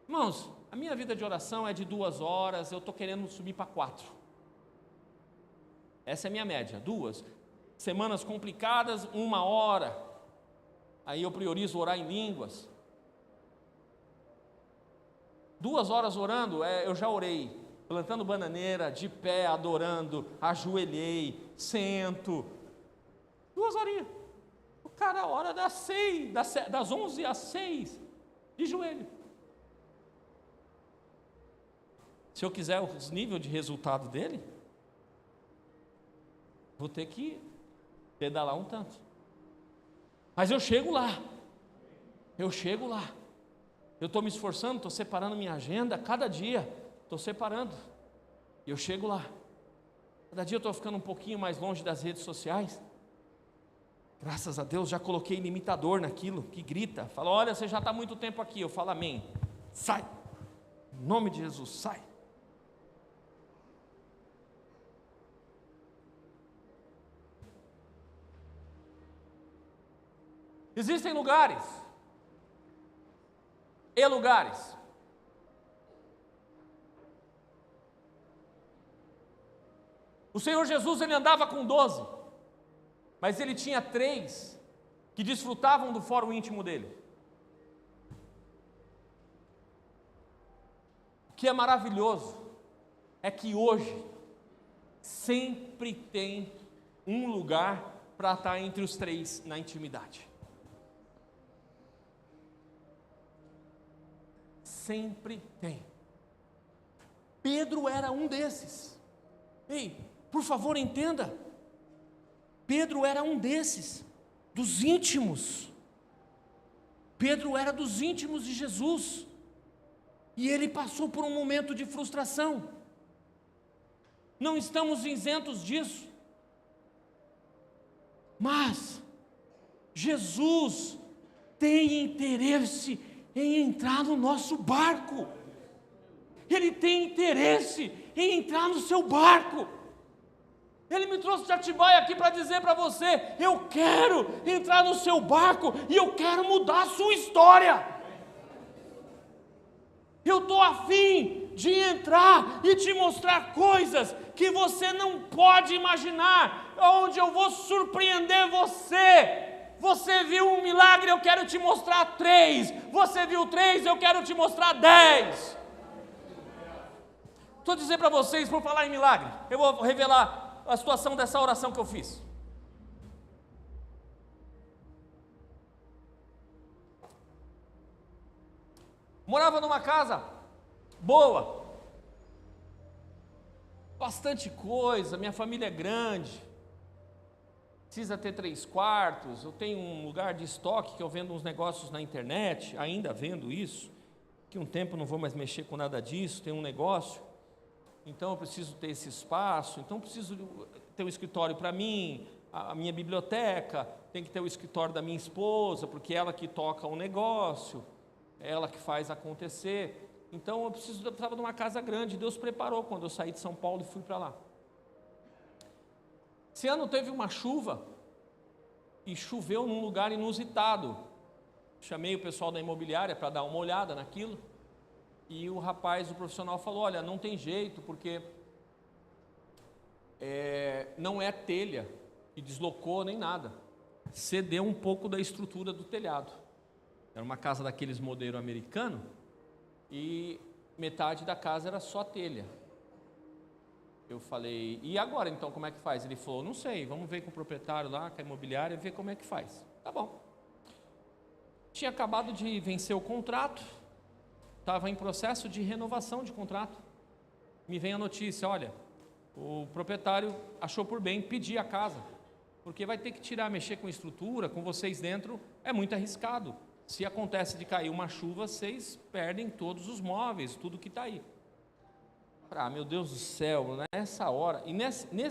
Irmãos, a minha vida de oração é de 2 horas, eu estou querendo subir para 4. Essa é a minha média, 2. Semanas complicadas, 1 hora. Aí eu priorizo orar em línguas. 2 horas orando, eu já orei, plantando bananeira, de pé, adorando, ajoelhei, sento. 2 horinhas. O cara ora das 11 às 6, de joelho. Se eu quiser o nível de resultado dele, vou ter que pedalar um tanto. Mas eu chego lá. Eu estou me esforçando, estou separando minha agenda, cada dia, estou separando, e eu chego lá, cada dia eu estou ficando um pouquinho mais longe das redes sociais, graças a Deus já coloquei limitador naquilo, que grita, fala, olha, você já está há muito tempo aqui, eu falo amém, sai, em nome de Jesus, sai. Existem lugares, o Senhor Jesus, ele andava com 12, mas ele tinha 3 que desfrutavam do fórum íntimo dele. O que é maravilhoso é que hoje sempre tem um lugar para estar entre os 3 na intimidade. Sempre tem. Pedro era um desses. Ei, por favor, entenda. Pedro era um desses, dos íntimos. Pedro era dos íntimos de Jesus. E ele passou por um momento de frustração. Não estamos isentos disso. Mas Jesus tem interesse em entrar no nosso barco. Ele tem interesse em entrar no seu barco. Ele me trouxe de Atibaia aqui para dizer para você, eu quero entrar no seu barco e eu quero mudar a sua história. Eu estou a fim de entrar e te mostrar coisas que você não pode imaginar, onde eu vou surpreender você. Você viu um milagre, eu quero te mostrar 3. Você viu 3, eu quero te mostrar 10. Estou dizendo para vocês, por falar em milagre, eu vou revelar a situação dessa oração que eu fiz. Morava numa casa boa, bastante coisa, minha família é grande, precisa ter 3 quartos, eu tenho um lugar de estoque que eu vendo uns negócios na internet, ainda vendo isso, que um tempo não vou mais mexer com nada disso, tem um negócio, então eu preciso ter esse espaço, então eu preciso ter um escritório para mim, a minha biblioteca, tem que ter o escritório da minha esposa, porque é ela que toca o negócio, é ela que faz acontecer, então eu precisava de uma casa grande. Deus preparou quando eu saí de São Paulo e fui para lá. Esse ano teve uma chuva, e choveu num lugar inusitado. Chamei o pessoal da imobiliária para dar uma olhada naquilo, e o profissional falou: olha, não tem jeito, porque não é telha, e deslocou nem nada, cedeu um pouco da estrutura do telhado. Era uma casa daqueles modelo americano, e metade da casa era só telha. Eu falei: e agora então como é que faz? Ele falou: não sei, vamos ver com o proprietário lá, com a imobiliária, ver como é que faz. Tá bom. Tinha acabado de vencer o contrato, estava em processo de renovação de contrato. Me vem a notícia: olha, o proprietário achou por bem pedir a casa, porque vai ter que mexer com estrutura, com vocês dentro, é muito arriscado. Se acontece de cair uma chuva, vocês perdem todos os móveis, tudo que está aí. Meu Deus do céu, nessa hora, e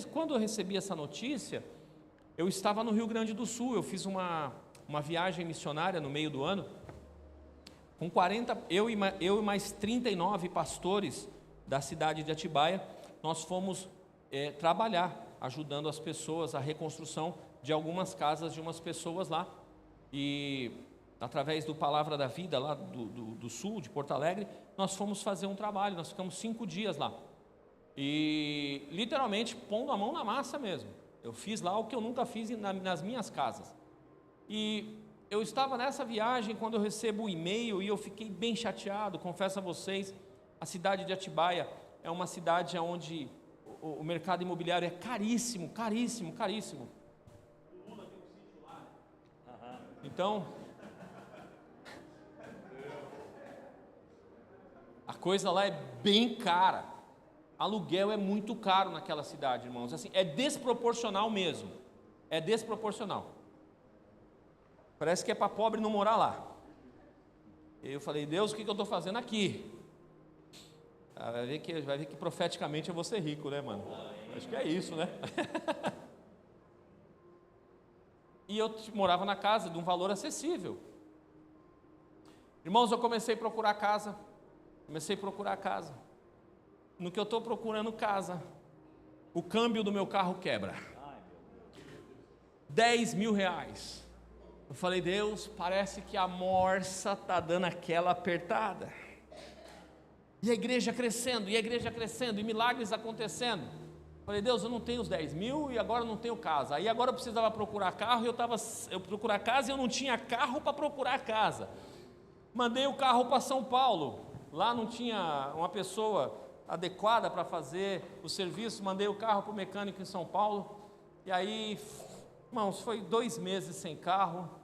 quando eu recebi essa notícia, eu estava no Rio Grande do Sul, eu fiz uma viagem missionária no meio do ano, com 40, eu e mais 39 pastores da cidade de Atibaia, nós fomos trabalhar, ajudando as pessoas, a reconstrução de algumas casas de umas pessoas lá, e através do Palavra da Vida, lá do sul, de Porto Alegre, nós fomos fazer um trabalho, nós ficamos 5 dias lá, e literalmente pondo a mão na massa mesmo. Eu fiz lá o que eu nunca fiz nas minhas casas, e eu estava nessa viagem quando eu recebo o e-mail, e eu fiquei bem chateado, confesso a vocês. A cidade de Atibaia é uma cidade onde o mercado imobiliário é caríssimo, caríssimo, caríssimo. O Lula tem um sítio lá. Então, a coisa lá é bem cara. Aluguel é muito caro naquela cidade, irmãos. Assim, é desproporcional mesmo. É desproporcional. Parece que é para pobre não morar lá. Eu falei: Deus, o que eu estou fazendo aqui? Vai ver que profeticamente eu vou ser rico, né, mano? Acho que é isso, né? E eu morava na casa de um valor acessível. Irmãos, eu comecei a procurar casa. No que eu estou procurando casa, o câmbio do meu carro quebra. 10 mil reais. Eu falei: Deus, parece que a morsa está dando aquela apertada. E a igreja crescendo, e milagres acontecendo. Eu falei: Deus, eu não tenho os 10 mil, e agora eu não tenho casa. Aí agora eu precisava procurar carro, eu procurar casa, e eu não tinha carro para procurar casa. Mandei o carro para São Paulo, lá não tinha uma pessoa adequada para fazer o serviço. Mandei o carro para o mecânico em São Paulo, e aí, irmãos, foi 2 meses sem carro,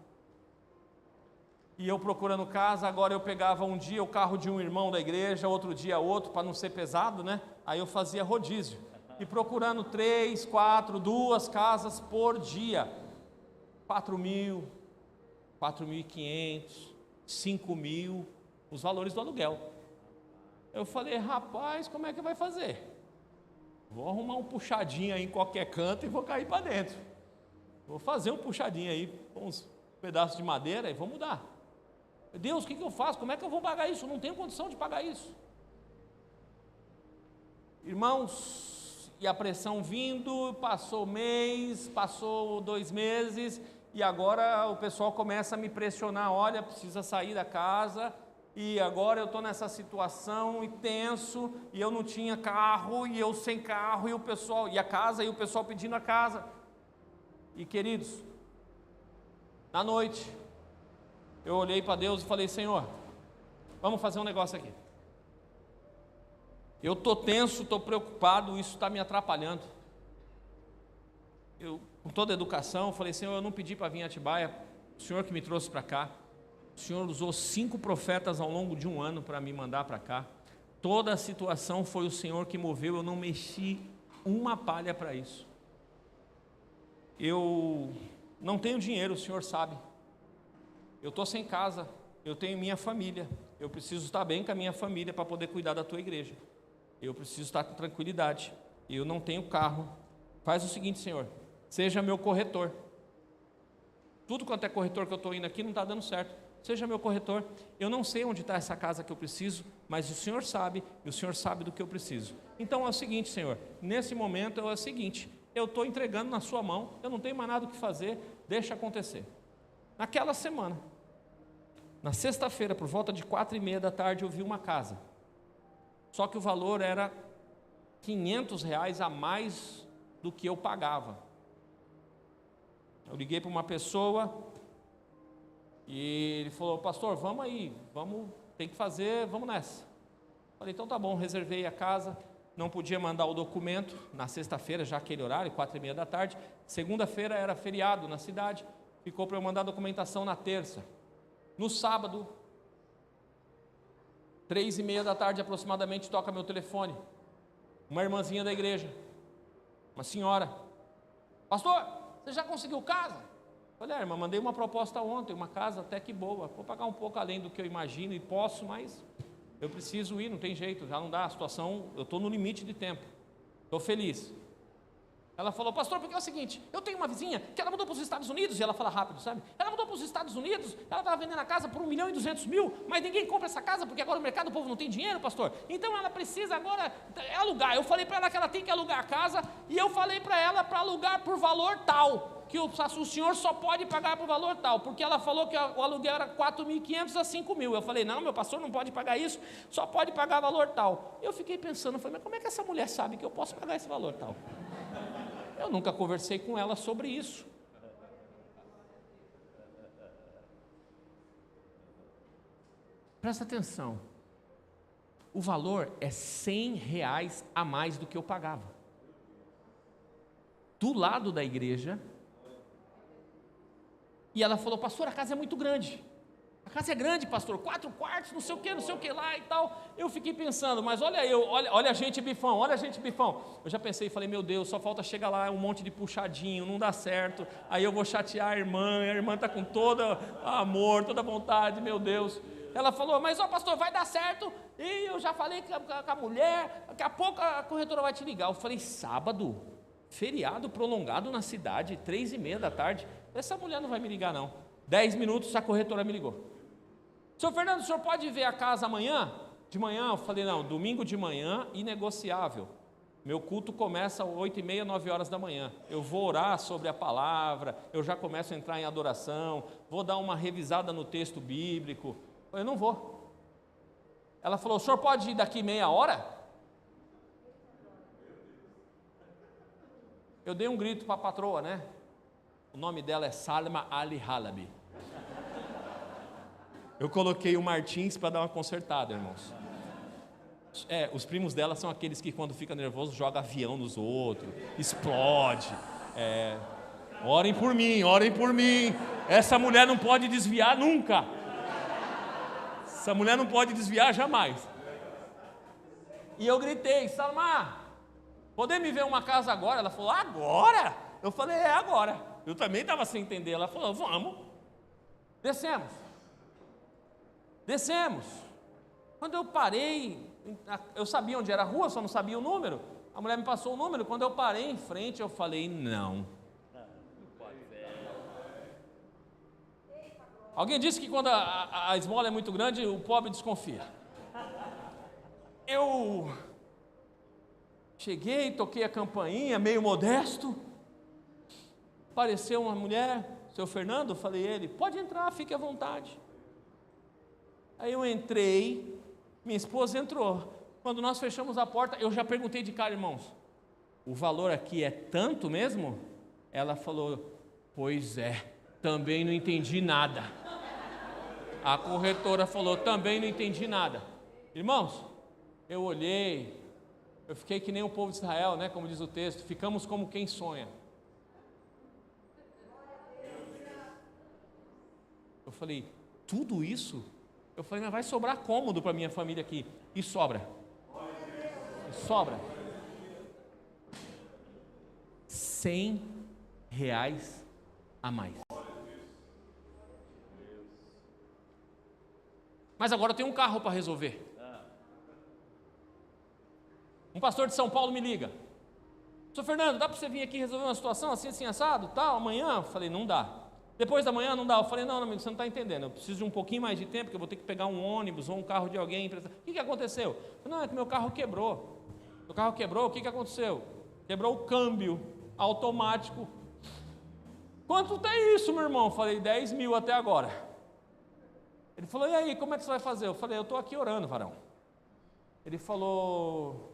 e eu procurando casa. Agora eu pegava um dia o carro de um irmão da igreja, outro dia outro, para não ser pesado, né? Aí eu fazia rodízio, e procurando 3, 4, 2 casas por dia, 4 mil, 4.500, 5 mil, os valores do aluguel. Eu falei: rapaz, como é que vai fazer? Vou arrumar um puxadinho aí em qualquer canto e vou cair para dentro. Vou fazer um puxadinho aí, com uns pedaços de madeira, e vou mudar. Deus, o que eu faço? Como é que eu vou pagar isso? Eu não tenho condição de pagar isso. Irmãos, e a pressão vindo, passou mês, passou 2 meses, e agora o pessoal começa a me pressionar: olha, precisa sair da casa, e agora eu estou nessa situação e tenso, e eu não tinha carro, e eu sem carro, e o pessoal, e a casa, e o pessoal pedindo a casa. E queridos, na noite, eu olhei para Deus e falei: Senhor, vamos fazer um negócio aqui. Eu estou tenso, estou preocupado, isso está me atrapalhando. Eu, com toda a educação, falei: Senhor, eu não pedi para vir a Atibaia, o Senhor que me trouxe para cá. O Senhor usou 5 profetas ao longo de um ano para me mandar para cá. Toda a situação foi o Senhor que moveu, eu não mexi uma palha para isso. eu não tenho dinheiro, o senhor sabe. Eu estou sem casa, eu tenho minha família. Eu preciso estar bem com a minha família para poder cuidar da tua igreja. Eu preciso estar com tranquilidade. Eu não tenho carro. Faz o seguinte, senhor, seja meu corretor. Tudo quanto é corretor que eu estou indo aqui não está dando certo. Seja meu corretor. Eu não sei onde está essa casa que eu preciso, mas o senhor sabe, e o senhor sabe do que eu preciso. Então é o seguinte, senhor, nesse momento é o seguinte, eu estou entregando na sua mão, eu não tenho mais nada o que fazer, deixa acontecer. Naquela semana, na sexta-feira, por volta de 4:30 da tarde, eu vi uma casa. Só que o valor era R$500 a mais do que eu pagava. Eu liguei para uma pessoa e ele falou, pastor, vamos aí, tem que fazer, vamos nessa. Falei, então tá bom, reservei a casa, não podia mandar o documento na sexta-feira, já aquele horário, 4:30 da tarde. Segunda-feira era feriado na cidade, ficou para eu mandar a documentação na terça. No sábado, 3:30 da tarde aproximadamente, toca meu telefone. Uma irmãzinha da igreja, uma senhora, pastor, você já conseguiu casa? Falei, irmã, mandei uma proposta ontem, uma casa até que boa, vou pagar um pouco além do que eu imagino e posso, mas eu preciso ir, não tem jeito, já não dá, a situação, eu estou no limite de tempo, estou feliz. Ela falou, pastor, porque é o seguinte, eu tenho uma vizinha que ela mudou para os Estados Unidos, e ela fala rápido, sabe? Ela mudou para os Estados Unidos, ela estava vendendo a casa por R$1.200.000, mas ninguém compra essa casa, porque agora o mercado, o povo não tem dinheiro, pastor. Então ela precisa agora alugar. Eu falei para ela que ela tem que alugar a casa, e eu falei para ela para alugar por valor tal, que o senhor só pode pagar por valor tal, porque ela falou que o aluguel era 4.500 a 5.000. Eu falei, não, meu pastor não pode pagar isso, só pode pagar valor tal. Eu fiquei pensando, falei, mas como é que essa mulher sabe que eu posso pagar esse valor tal? Eu nunca conversei com ela sobre isso. Presta atenção. O valor é R$100 a mais do que eu pagava. Do lado da igreja. E ela falou, pastor, a casa é muito grande. A casa é grande, pastor, 4 quartos, não sei o que lá e tal. Eu fiquei pensando, mas olha a gente bifão, olha a gente bifão. Eu já pensei e falei, meu Deus, só falta chegar lá um monte de puxadinho, não dá certo. Aí eu vou chatear a irmã está com todo amor, toda vontade, meu Deus. Ela falou, mas pastor, vai dar certo. E eu já falei com a mulher, daqui a pouco a corretora vai te ligar. Eu falei, sábado, feriado prolongado na cidade, 3:30 da tarde. Essa mulher não vai me ligar não. 10 minutos a corretora me ligou. Senhor Fernando, o senhor pode ver a casa amanhã? De manhã? Eu falei, não, domingo de manhã, inegociável. Meu culto começa às 8:30, 9 horas da manhã. Eu vou orar sobre a palavra, eu já começo a entrar em adoração, vou dar uma revisada no texto bíblico. Eu falei, não vou. Ela falou, o senhor pode ir daqui meia hora? Eu dei um grito para a patroa, né? O nome dela é Salma Ali Halabi. Eu coloquei o Martins para dar uma consertada, irmãos. Os primos dela são aqueles que quando fica nervoso joga avião nos outros, explode. Orem por mim, orem por mim. Essa mulher não pode desviar nunca. Essa mulher não pode desviar jamais. E eu gritei, Salma, poder me ver uma casa agora? Ela falou, agora? Eu falei, agora. Eu também estava sem entender. Ela falou, vamos. Descemos. Quando eu parei, eu sabia onde era a rua, só não sabia o número. A mulher me passou o número. Quando eu parei em frente, eu falei, não. Alguém disse que quando a esmola é muito grande, o pobre desconfia. Eu cheguei, toquei a campainha, meio modesto. Apareceu uma mulher, seu Fernando, falei ele, pode entrar, fique à vontade. Aí eu entrei, minha esposa entrou. Quando nós fechamos a porta, eu já perguntei de cara, irmãos, o valor aqui é tanto mesmo? Ela falou, pois é, também não entendi nada. A corretora falou, também não entendi nada. Irmãos, eu olhei, eu fiquei que nem o povo de Israel, né, como diz o texto, ficamos como quem sonha. Eu falei, tudo isso? Eu falei, mas vai sobrar cômodo para minha família aqui. E sobra. Sobra. R$100 reais a mais. Mas agora eu tenho um carro para resolver. Um pastor de São Paulo me liga: Sr. Fernando, dá para você vir aqui resolver uma situação assim, assim, assado, tal, amanhã? Eu falei, não dá. Depois da manhã não dá. Eu falei, não, amigo, você não está entendendo, eu preciso de um pouquinho mais de tempo, porque eu vou ter que pegar um ônibus ou um carro de alguém. O que aconteceu? Eu falei, não, é que meu carro quebrou. Meu carro quebrou, o que aconteceu? Quebrou o câmbio automático. Quanto tem isso, meu irmão? Eu falei, 10 mil até agora. Ele falou, e aí, como é que você vai fazer? Eu falei, eu estou aqui orando, varão. Ele falou,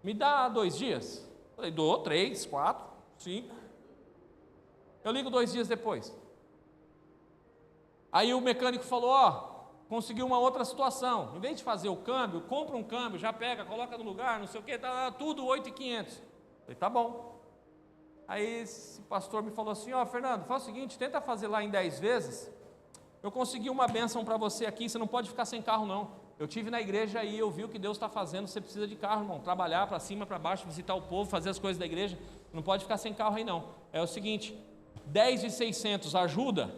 me dá 2 dias? Eu falei, dou 3, 4, 5. Eu ligo 2 dias depois. Aí o mecânico falou, conseguiu uma outra situação. Em vez de fazer o câmbio, compra um câmbio, já pega, coloca no lugar, não sei o que, tá tudo 8.500. Eu falei, tá bom. Aí esse pastor me falou assim, Fernando, faz o seguinte, tenta fazer lá em 10 vezes. Eu consegui uma bênção para você aqui, você não pode ficar sem carro não. Eu tive na igreja aí, eu vi o que Deus está fazendo, você precisa de carro, irmão, trabalhar para cima, para baixo, visitar o povo, fazer as coisas da igreja, não pode ficar sem carro aí não. É o seguinte, 10.600 ajuda?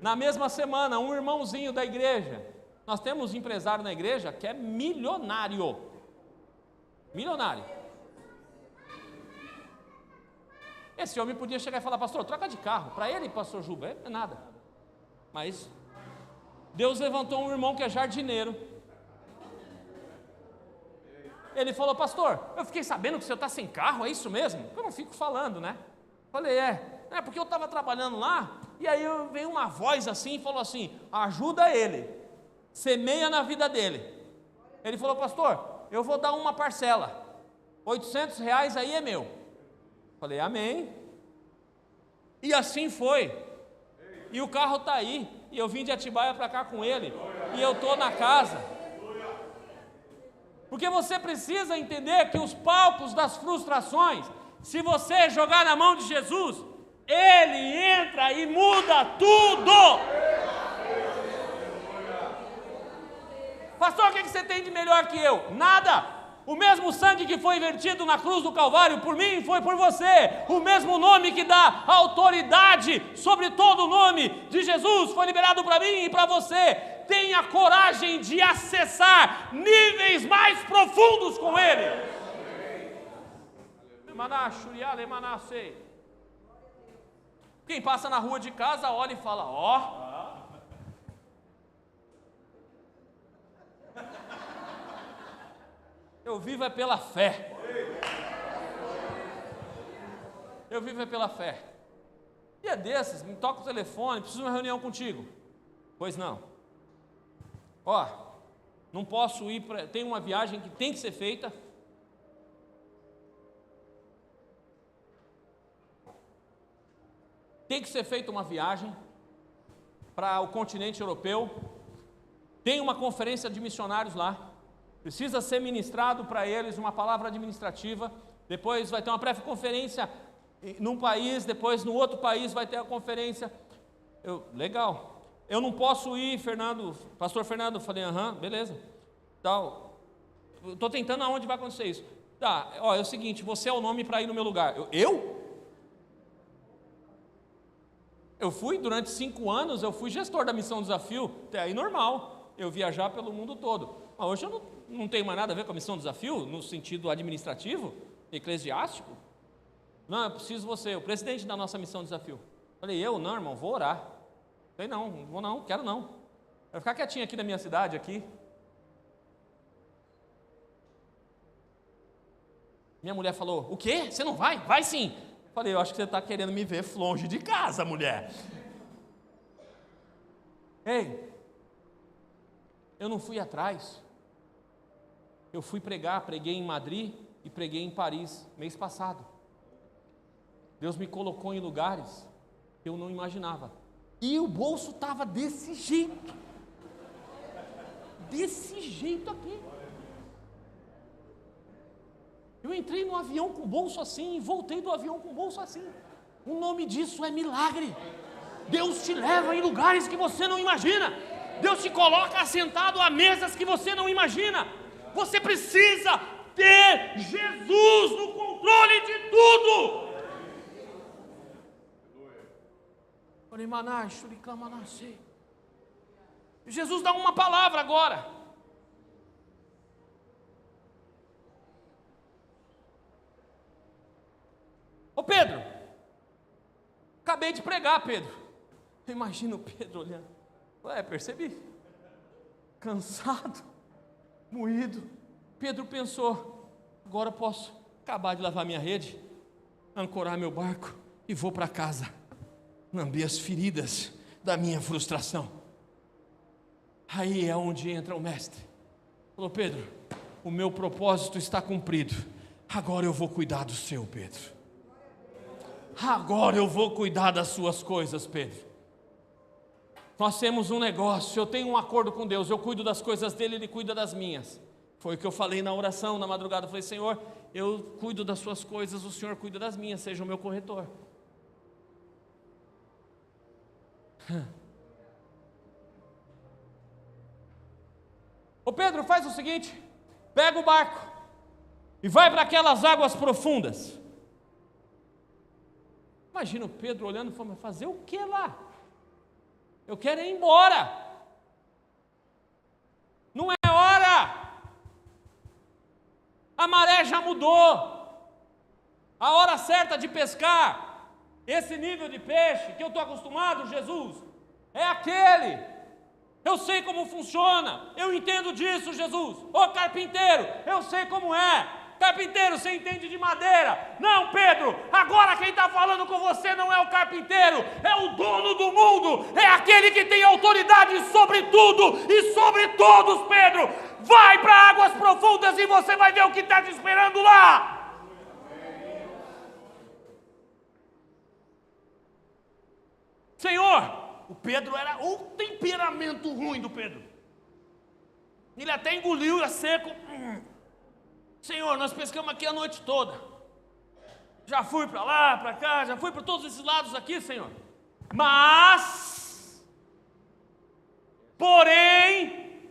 Na mesma semana, um irmãozinho da igreja, nós temos um empresário na igreja que é milionário, esse homem podia chegar e falar, pastor, troca de carro, para ele, pastor Juba, é nada, mas Deus levantou um irmão que é jardineiro. Ele falou, pastor, eu fiquei sabendo que o senhor está sem carro, é isso mesmo? Eu não fico falando, né? Falei, porque eu estava trabalhando lá, e aí veio uma voz assim e falou assim, ajuda ele, semeia na vida dele. Ele falou, pastor, eu vou dar uma parcela, R$800 aí é meu. Falei, amém. E assim foi. E o carro está aí, e eu vim de Atibaia para cá com ele, e eu estou na casa. Porque você precisa entender que os palcos das frustrações, se você jogar na mão de Jesus, Ele entra e muda tudo. Pastor, o que você tem de melhor que eu? Nada. O mesmo sangue que foi vertido na cruz do Calvário por mim, foi por você. O mesmo nome que dá autoridade sobre todo o nome de Jesus, foi liberado para mim e para você. Tenha coragem de acessar níveis mais profundos com Ele. Quem passa na rua de casa, olha e fala, eu vivo é pela fé. Eu vivo é pela fé. Dia desses, me toca o telefone, preciso de uma reunião contigo. Pois não. Não posso ir, tem uma viagem que tem que ser feita. Tem que ser feita uma viagem para o continente europeu. Tem uma conferência de missionários lá. Precisa ser ministrado para eles uma palavra administrativa, depois vai ter uma pré-conferência num país, depois no outro país vai ter a conferência. Legal, eu não posso ir, pastor Fernando, falei, beleza, estou tentando aonde vai acontecer isso. Tá, é o seguinte, você é o nome para ir no meu lugar. Eu fui durante 5 anos, eu fui gestor da Missão Desafio, até aí normal, eu viajar pelo mundo todo. Mas hoje eu não tenho mais nada a ver com a Missão Desafio, no sentido administrativo, eclesiástico. Não, eu preciso de você, o presidente da nossa Missão Desafio. Falei, não, irmão, vou orar. Falei, não vou não, quero não. Vai ficar quietinho aqui na minha cidade, aqui. Minha mulher falou, o quê? Você não vai? Vai sim. Falei, eu acho que você está querendo me ver longe de casa, mulher. Ei, eu não fui atrás. Eu fui preguei em Madrid e preguei em Paris, mês passado. Deus me colocou em lugares que eu não imaginava. E o bolso estava desse jeito. Desse jeito aqui. Eu entrei no avião com o bolso assim e voltei do avião com o bolso assim. O nome disso é milagre. Deus te leva em lugares que você não imagina. Deus te coloca assentado a mesas que você não imagina. Você precisa ter Jesus no controle de Jesus dá uma palavra agora. Ô Pedro, acabei de pregar, Pedro. Imagina o Pedro olhando. Percebi. Cansado, moído. Pedro pensou: agora eu posso acabar de lavar minha rede, ancorar meu barco e vou para casa, lamber as feridas da minha frustração. Aí é onde entra o mestre. Falou: Pedro, o meu propósito está cumprido. Agora eu vou cuidar do seu, Pedro. Agora eu vou cuidar das suas coisas, Pedro. Nós temos um negócio, eu tenho um acordo com Deus, eu cuido das coisas dele, ele cuida das minhas. Foi o que eu falei na oração, na madrugada. Eu falei: Senhor, eu cuido das suas coisas, o Senhor cuida das minhas, seja o meu corretor. Ô Pedro, faz o seguinte: pega o barco e vai para aquelas águas profundas. Imagina o Pedro olhando e falando: mas fazer o que lá? Eu quero ir embora. Não é hora. A maré já mudou. A hora certa de pescar esse nível de peixe que eu estou acostumado, Jesus, é aquele. Eu sei como funciona. Eu entendo disso, Jesus. Ô carpinteiro, eu sei como é. Carpinteiro, você entende de madeira? Não, Pedro, agora quem está falando com você não é o carpinteiro, é o dono do mundo, é aquele que tem autoridade sobre tudo e sobre todos, Pedro. Vai para águas profundas e você vai ver o que está te esperando lá. Senhor, o Pedro era o temperamento ruim do Pedro. Ele até engoliu, é seco. Senhor, nós pescamos aqui a noite toda. Já fui para lá, para cá, já fui para todos esses lados aqui, Senhor. Mas, porém,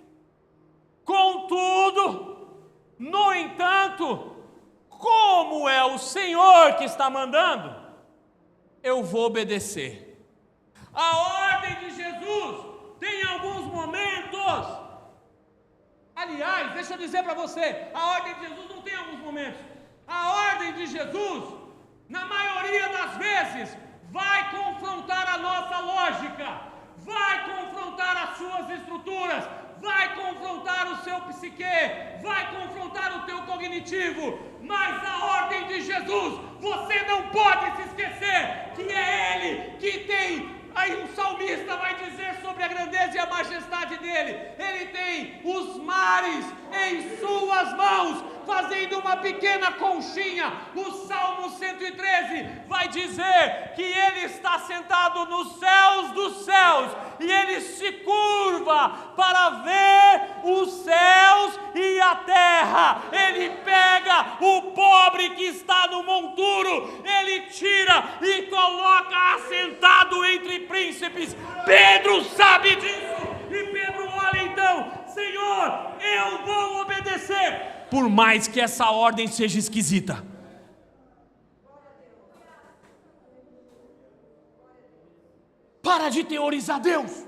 contudo, no entanto, como é o Senhor que está mandando, eu vou obedecer. A ordem de Jesus tem alguns momentos. Aliás, deixa eu dizer para você, a ordem de Jesus não tem alguns momentos. A ordem de Jesus, na maioria das vezes, vai confrontar a nossa lógica, vai confrontar as suas estruturas, vai confrontar o seu psique, vai confrontar o teu cognitivo, mas a ordem de Jesus, você não pode se esquecer que é Ele que tem. Aí o salmista vai dizer sobre a grandeza e a majestade dele. Ele tem os mares em suas mãos, fazendo uma pequena conchinha. O Salmo 113 vai dizer que ele está sentado nos céus dos céus, e ele se curva para ver os céus e a terra. Ele pega o pobre que está no monturo, ele tira e coloca assentado entre príncipes. Pedro sabe disso, e Pedro olha então: Senhor, eu vou obedecer, por mais que essa ordem seja esquisita. Para de teorizar Deus.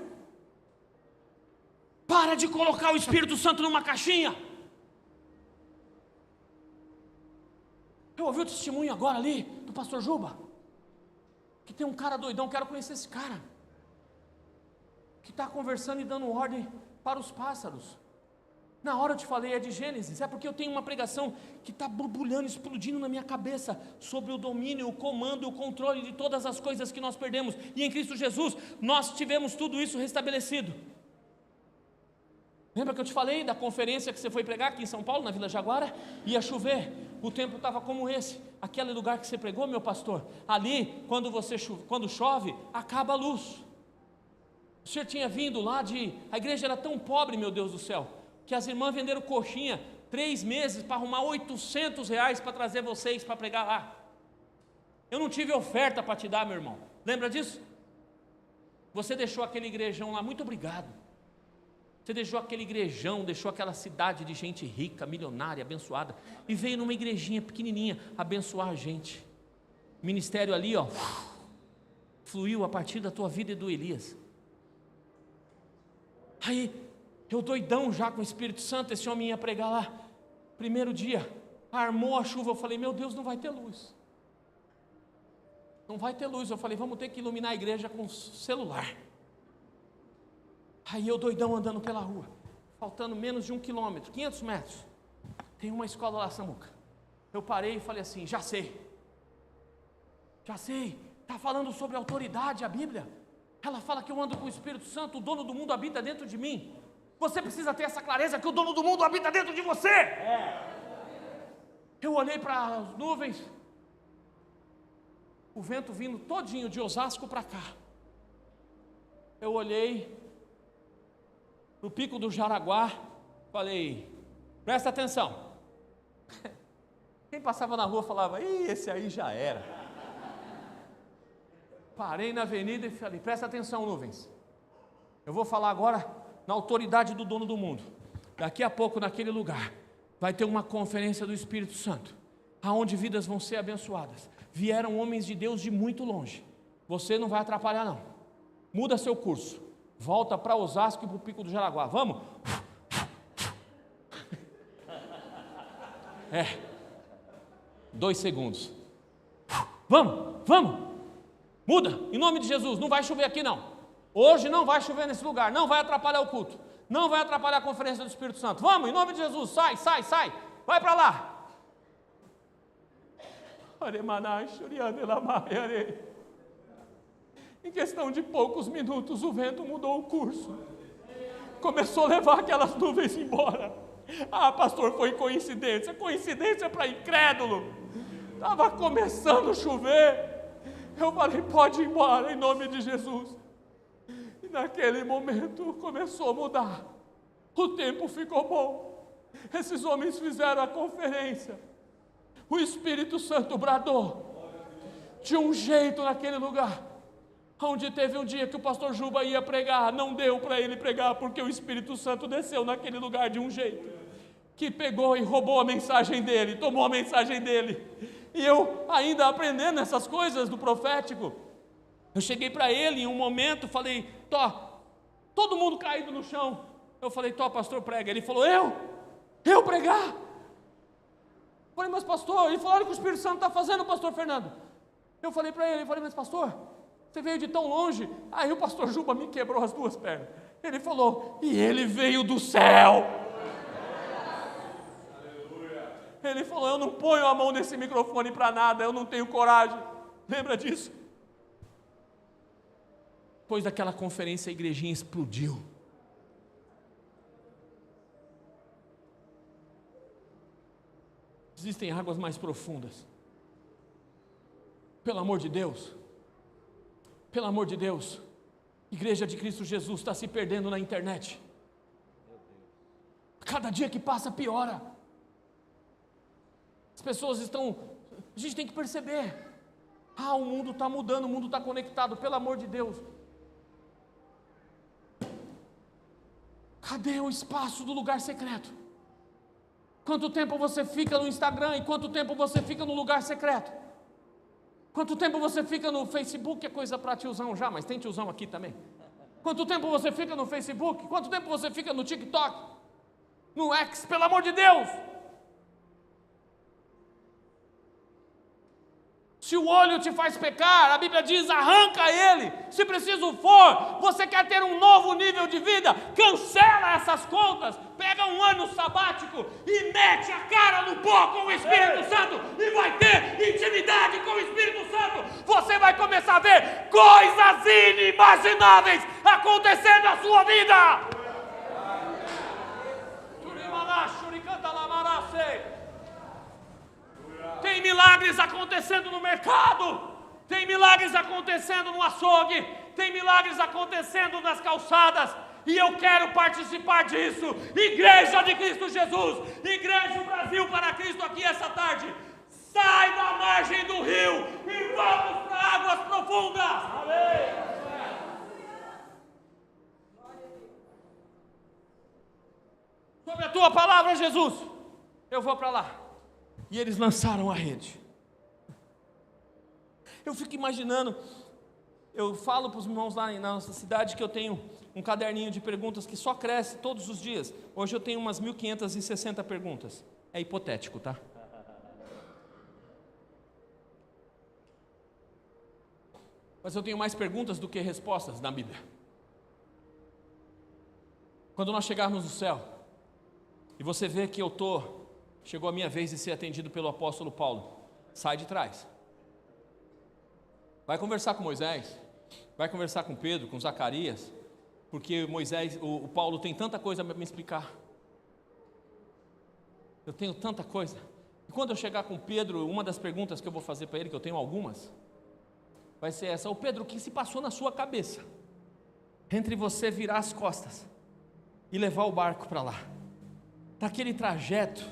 Para de colocar o Espírito Santo numa caixinha. Eu ouvi o testemunho agora ali do pastor Juba, que tem um cara doidão, quero conhecer esse cara, que está conversando e dando ordem para os pássaros. Na hora eu te falei, é de Gênesis, é porque eu tenho uma pregação que está borbulhando, explodindo na minha cabeça, sobre o domínio, o comando, o controle de todas as coisas que nós perdemos, e em Cristo Jesus, nós tivemos tudo isso restabelecido. Lembra que eu te falei da conferência que você foi pregar aqui em São Paulo, na Vila Jaguara? Ia chover, o tempo estava como esse, aquele lugar que você pregou, meu pastor, ali, quando chove, acaba a luz. O senhor tinha vindo lá a igreja era tão pobre, meu Deus do céu, que as irmãs venderam coxinha 3 meses para arrumar R$800 para trazer vocês para pregar lá. Eu não tive oferta para te dar, meu irmão. Lembra disso? Você deixou aquele igrejão lá, muito obrigado. Você deixou aquele igrejão, deixou aquela cidade de gente rica, milionária, abençoada, e veio numa igrejinha pequenininha abençoar a gente. Ministério ali, ó, fluiu a partir da tua vida e do Elias. Aí, eu doidão já com o Espírito Santo, esse homem ia pregar lá. Primeiro dia, armou a chuva, eu falei, meu Deus, não vai ter luz. Não vai ter luz, eu falei, vamos ter que iluminar a igreja com celular. Aí eu doidão andando pela rua, faltando menos de 1 quilômetro, 500 metros, tem uma escola lá, Samuca. Eu parei e falei assim, já sei, está falando sobre autoridade a Bíblia. Ela fala que eu ando com o Espírito Santo, o dono do mundo habita dentro de mim. Você precisa ter essa clareza que o dono do mundo habita dentro de você. Eu olhei para as nuvens, o vento vindo todinho de Osasco para cá. Eu olhei no pico do Jaraguá, falei, presta atenção. Quem passava na rua falava, esse aí já era. Parei na avenida e falei, presta atenção, nuvens. Eu vou falar agora na autoridade do dono do mundo. Daqui a pouco, naquele lugar, vai ter uma conferência do Espírito Santo, aonde vidas vão ser abençoadas. Vieram homens de Deus de muito longe. Você não vai atrapalhar não. Muda seu curso. Volta para Osasco e para o Pico do Jaraguá. Vamos? 2 segundos. Vamos. Muda, em nome de Jesus. Não vai chover aqui não. Hoje não vai chover nesse lugar. Não vai atrapalhar o culto. Não vai atrapalhar a conferência do Espírito Santo. Vamos, em nome de Jesus. Sai. Vai para lá. Em questão de poucos minutos, o vento mudou o curso. Começou a levar aquelas nuvens embora. Pastor, foi coincidência. Coincidência para incrédulo. Estava começando a chover. Eu falei, pode ir embora, em nome de Jesus. E naquele momento começou a mudar. O tempo ficou bom. Esses homens fizeram a conferência. O Espírito Santo bradou de um jeito naquele lugar, onde teve um dia que o pastor Juba ia pregar, não deu para ele pregar, porque o Espírito Santo desceu naquele lugar de um jeito, que pegou e roubou a mensagem dele, tomou a mensagem dele. E eu ainda aprendendo essas coisas do profético, eu cheguei para ele em um momento, falei, todo mundo caído no chão. Eu falei, pastor, prega. Ele falou, eu pregar? Eu falei, mas pastor, ele falou, olha o que o Espírito Santo está fazendo, pastor Fernando. Eu falei para ele, mas pastor, você veio de tão longe. Aí o pastor Juba me quebrou as 2 pernas. Ele falou, e ele veio do céu. Ele falou, eu não ponho a mão nesse microfone para nada, eu não tenho coragem. Lembra disso? Depois daquela conferência, a igrejinha explodiu. Existem águas mais profundas. Pelo amor de Deus, Igreja de Cristo Jesus está se perdendo na internet. Cada dia que passa piora. As pessoas estão, a gente tem que perceber, o mundo está mudando, o mundo está conectado, pelo amor de Deus. Cadê o espaço do lugar secreto? Quanto tempo você fica no Instagram e quanto tempo você fica no lugar secreto? Quanto tempo você fica no Facebook? É coisa para tiozão já, mas tem tiozão aqui também. Quanto tempo você fica no Facebook? Quanto tempo você fica no TikTok? No X, pelo amor de Deus! Se o olho te faz pecar, a Bíblia diz, arranca ele, se preciso for. Você quer ter um novo nível de vida? Cancela essas contas, pega um ano sabático e mete a cara no pó com o Espírito Santo e vai ter intimidade com o Espírito Santo. Você vai começar a ver coisas inimagináveis acontecendo na sua vida. Tem milagres acontecendo no mercado, tem milagres acontecendo no açougue, tem milagres acontecendo nas calçadas, e eu quero participar disso. Igreja de Cristo Jesus, Igreja Brasil para Cristo aqui essa tarde, sai da margem do rio e vamos para águas profundas. Amém. Sobre a tua palavra, Jesus, eu vou para lá. E eles lançaram a rede. Eu fico imaginando, Eu falo para os irmãos lá na nossa cidade que eu tenho um caderninho de perguntas que só cresce todos os dias. Hoje eu tenho umas 1560 perguntas. É hipotético, tá? Mas eu tenho mais perguntas do que respostas na Bíblia. Quando nós chegarmos no céu, e você vê que chegou a minha vez de ser atendido pelo apóstolo Paulo, sai de trás. Vai conversar com Moisés, vai conversar com Pedro, com Zacarias, porque o Paulo tem tanta coisa para me explicar. Eu tenho tanta coisa. E quando eu chegar com Pedro, uma das perguntas que eu vou fazer para ele, que eu tenho algumas, vai ser essa: ô Pedro, o que se passou na sua cabeça entre você virar as costas e levar o barco para lá? Naquele trajeto,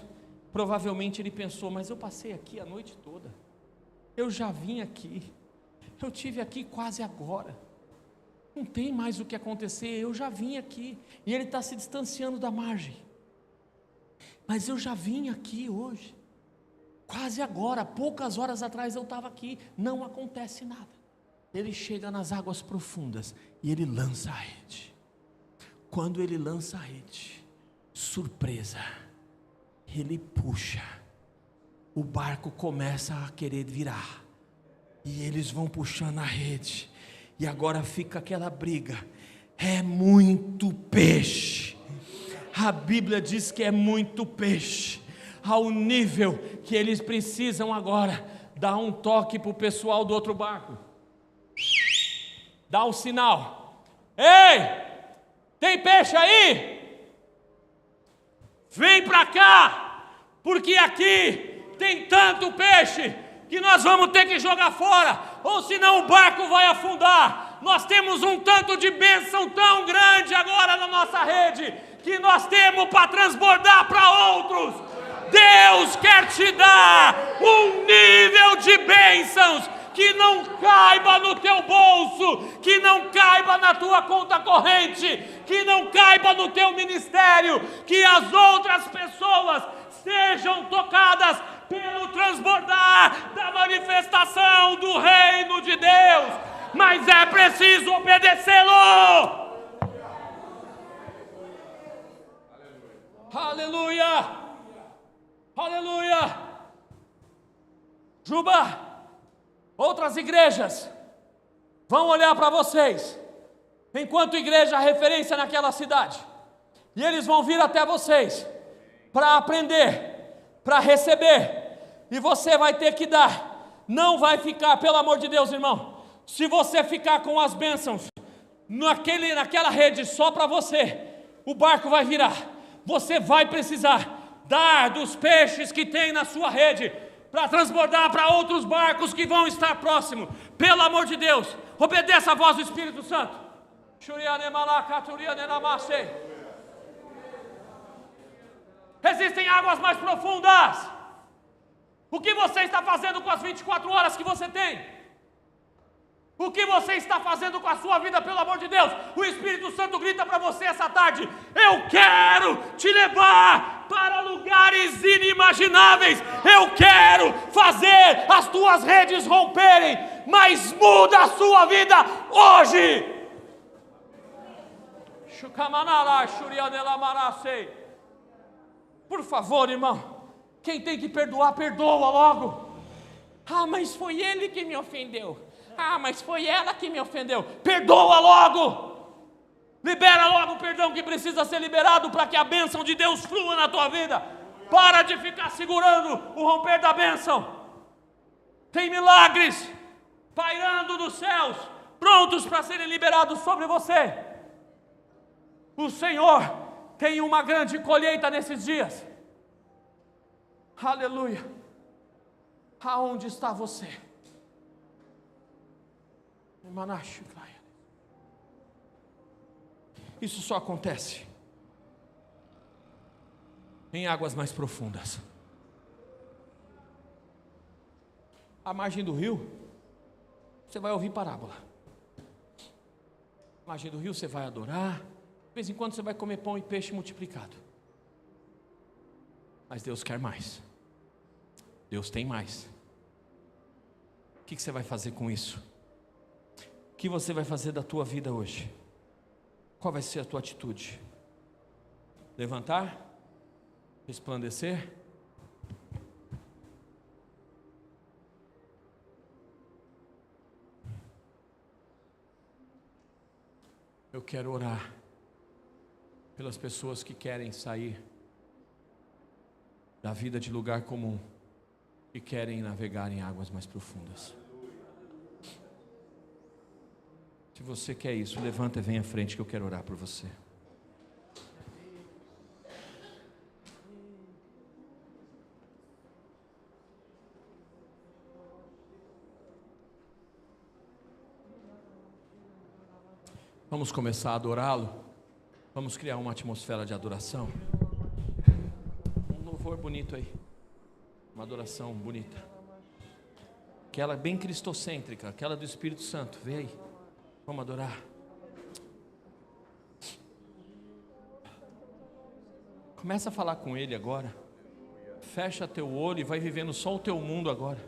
provavelmente ele pensou: mas eu passei aqui a noite toda, eu já vim aqui, eu tive aqui quase agora, não tem mais o que acontecer, eu já vim aqui. E ele está se distanciando da margem. Mas eu já vim aqui hoje, quase agora, poucas horas atrás eu estava aqui, não acontece nada. Ele chega nas águas profundas e ele lança a rede. Quando ele lança a rede, surpresa, ele puxa, o barco começa a querer virar, e eles vão puxando a rede, e agora fica aquela briga. É muito peixe, a Bíblia diz que é muito peixe, ao nível que eles precisam agora dar um toque para o pessoal do outro barco, dá um sinal: ei, tem peixe aí? Vem para cá, porque aqui tem tanto peixe que nós vamos ter que jogar fora, ou senão o barco vai afundar. Nós temos um tanto de bênção tão grande agora na nossa rede, que nós temos para transbordar para outros. Deus quer te dar um nível de bênçãos que não caiba no teu bolso, que não caiba na tua conta corrente, que não caiba no teu ministério, que as outras pessoas sejam tocadas pelo transbordar da manifestação do reino de Deus, mas é preciso obedecê-lo. Aleluia, aleluia. Juba, outras igrejas vão olhar para vocês, enquanto igreja referência naquela cidade, e eles vão vir até vocês para aprender, para receber, e você vai ter que dar. Não vai ficar, pelo amor de Deus, irmão, se você ficar com as bênçãos naquela rede só para você, o barco vai virar. Você vai precisar dar dos peixes que tem na sua rede para transbordar para outros barcos que vão estar próximos. Pelo amor de Deus, obedeça a voz do Espírito Santo. Existem águas mais profundas. O que você está fazendo com as 24 horas que você tem? O que você está fazendo com a sua vida, pelo amor de Deus? O Espírito Santo grita para você essa tarde: eu quero te levar para lugares inimagináveis, eu quero fazer as tuas redes romperem, mas muda a sua vida hoje. Por favor, irmão, quem tem que perdoar, perdoa logo. Ah, mas foi ele que me ofendeu. Ah, mas foi ela que me ofendeu. Perdoa logo. Libera logo o perdão que precisa ser liberado para que a bênção de Deus flua na tua vida. Para de ficar segurando o romper da bênção. Tem milagres pairando dos céus, prontos para serem liberados sobre você. O Senhor tem uma grande colheita nesses dias. Aleluia. Aonde está você? Isso só acontece em águas mais profundas. À margem do rio, você vai ouvir parábola. À margem do rio você vai adorar. De vez em quando você vai comer pão e peixe multiplicado. Mas Deus quer mais. Deus tem mais. O que você vai fazer com isso? que você vai fazer da tua vida hoje? Qual vai ser a tua atitude? Levantar? Resplandecer? Eu quero orar pelas pessoas que querem sair da vida de lugar comum e querem navegar em águas mais profundas. Se você quer isso, levanta e vem à frente que eu quero orar por você. Vamos começar a adorá-lo. Vamos criar uma atmosfera de adoração. Um louvor bonito aí. Uma adoração bonita. Aquela bem cristocêntrica, aquela do Espírito Santo. Vem aí. Vamos adorar. Começa a falar com Ele agora. Fecha teu olho e vai vivendo só o teu mundo agora.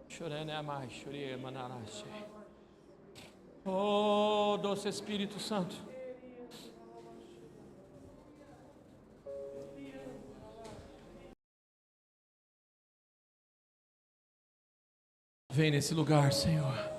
Chorando é mais, chorei, manarache. Oh, doce Espírito Santo. Vem nesse lugar, Senhor.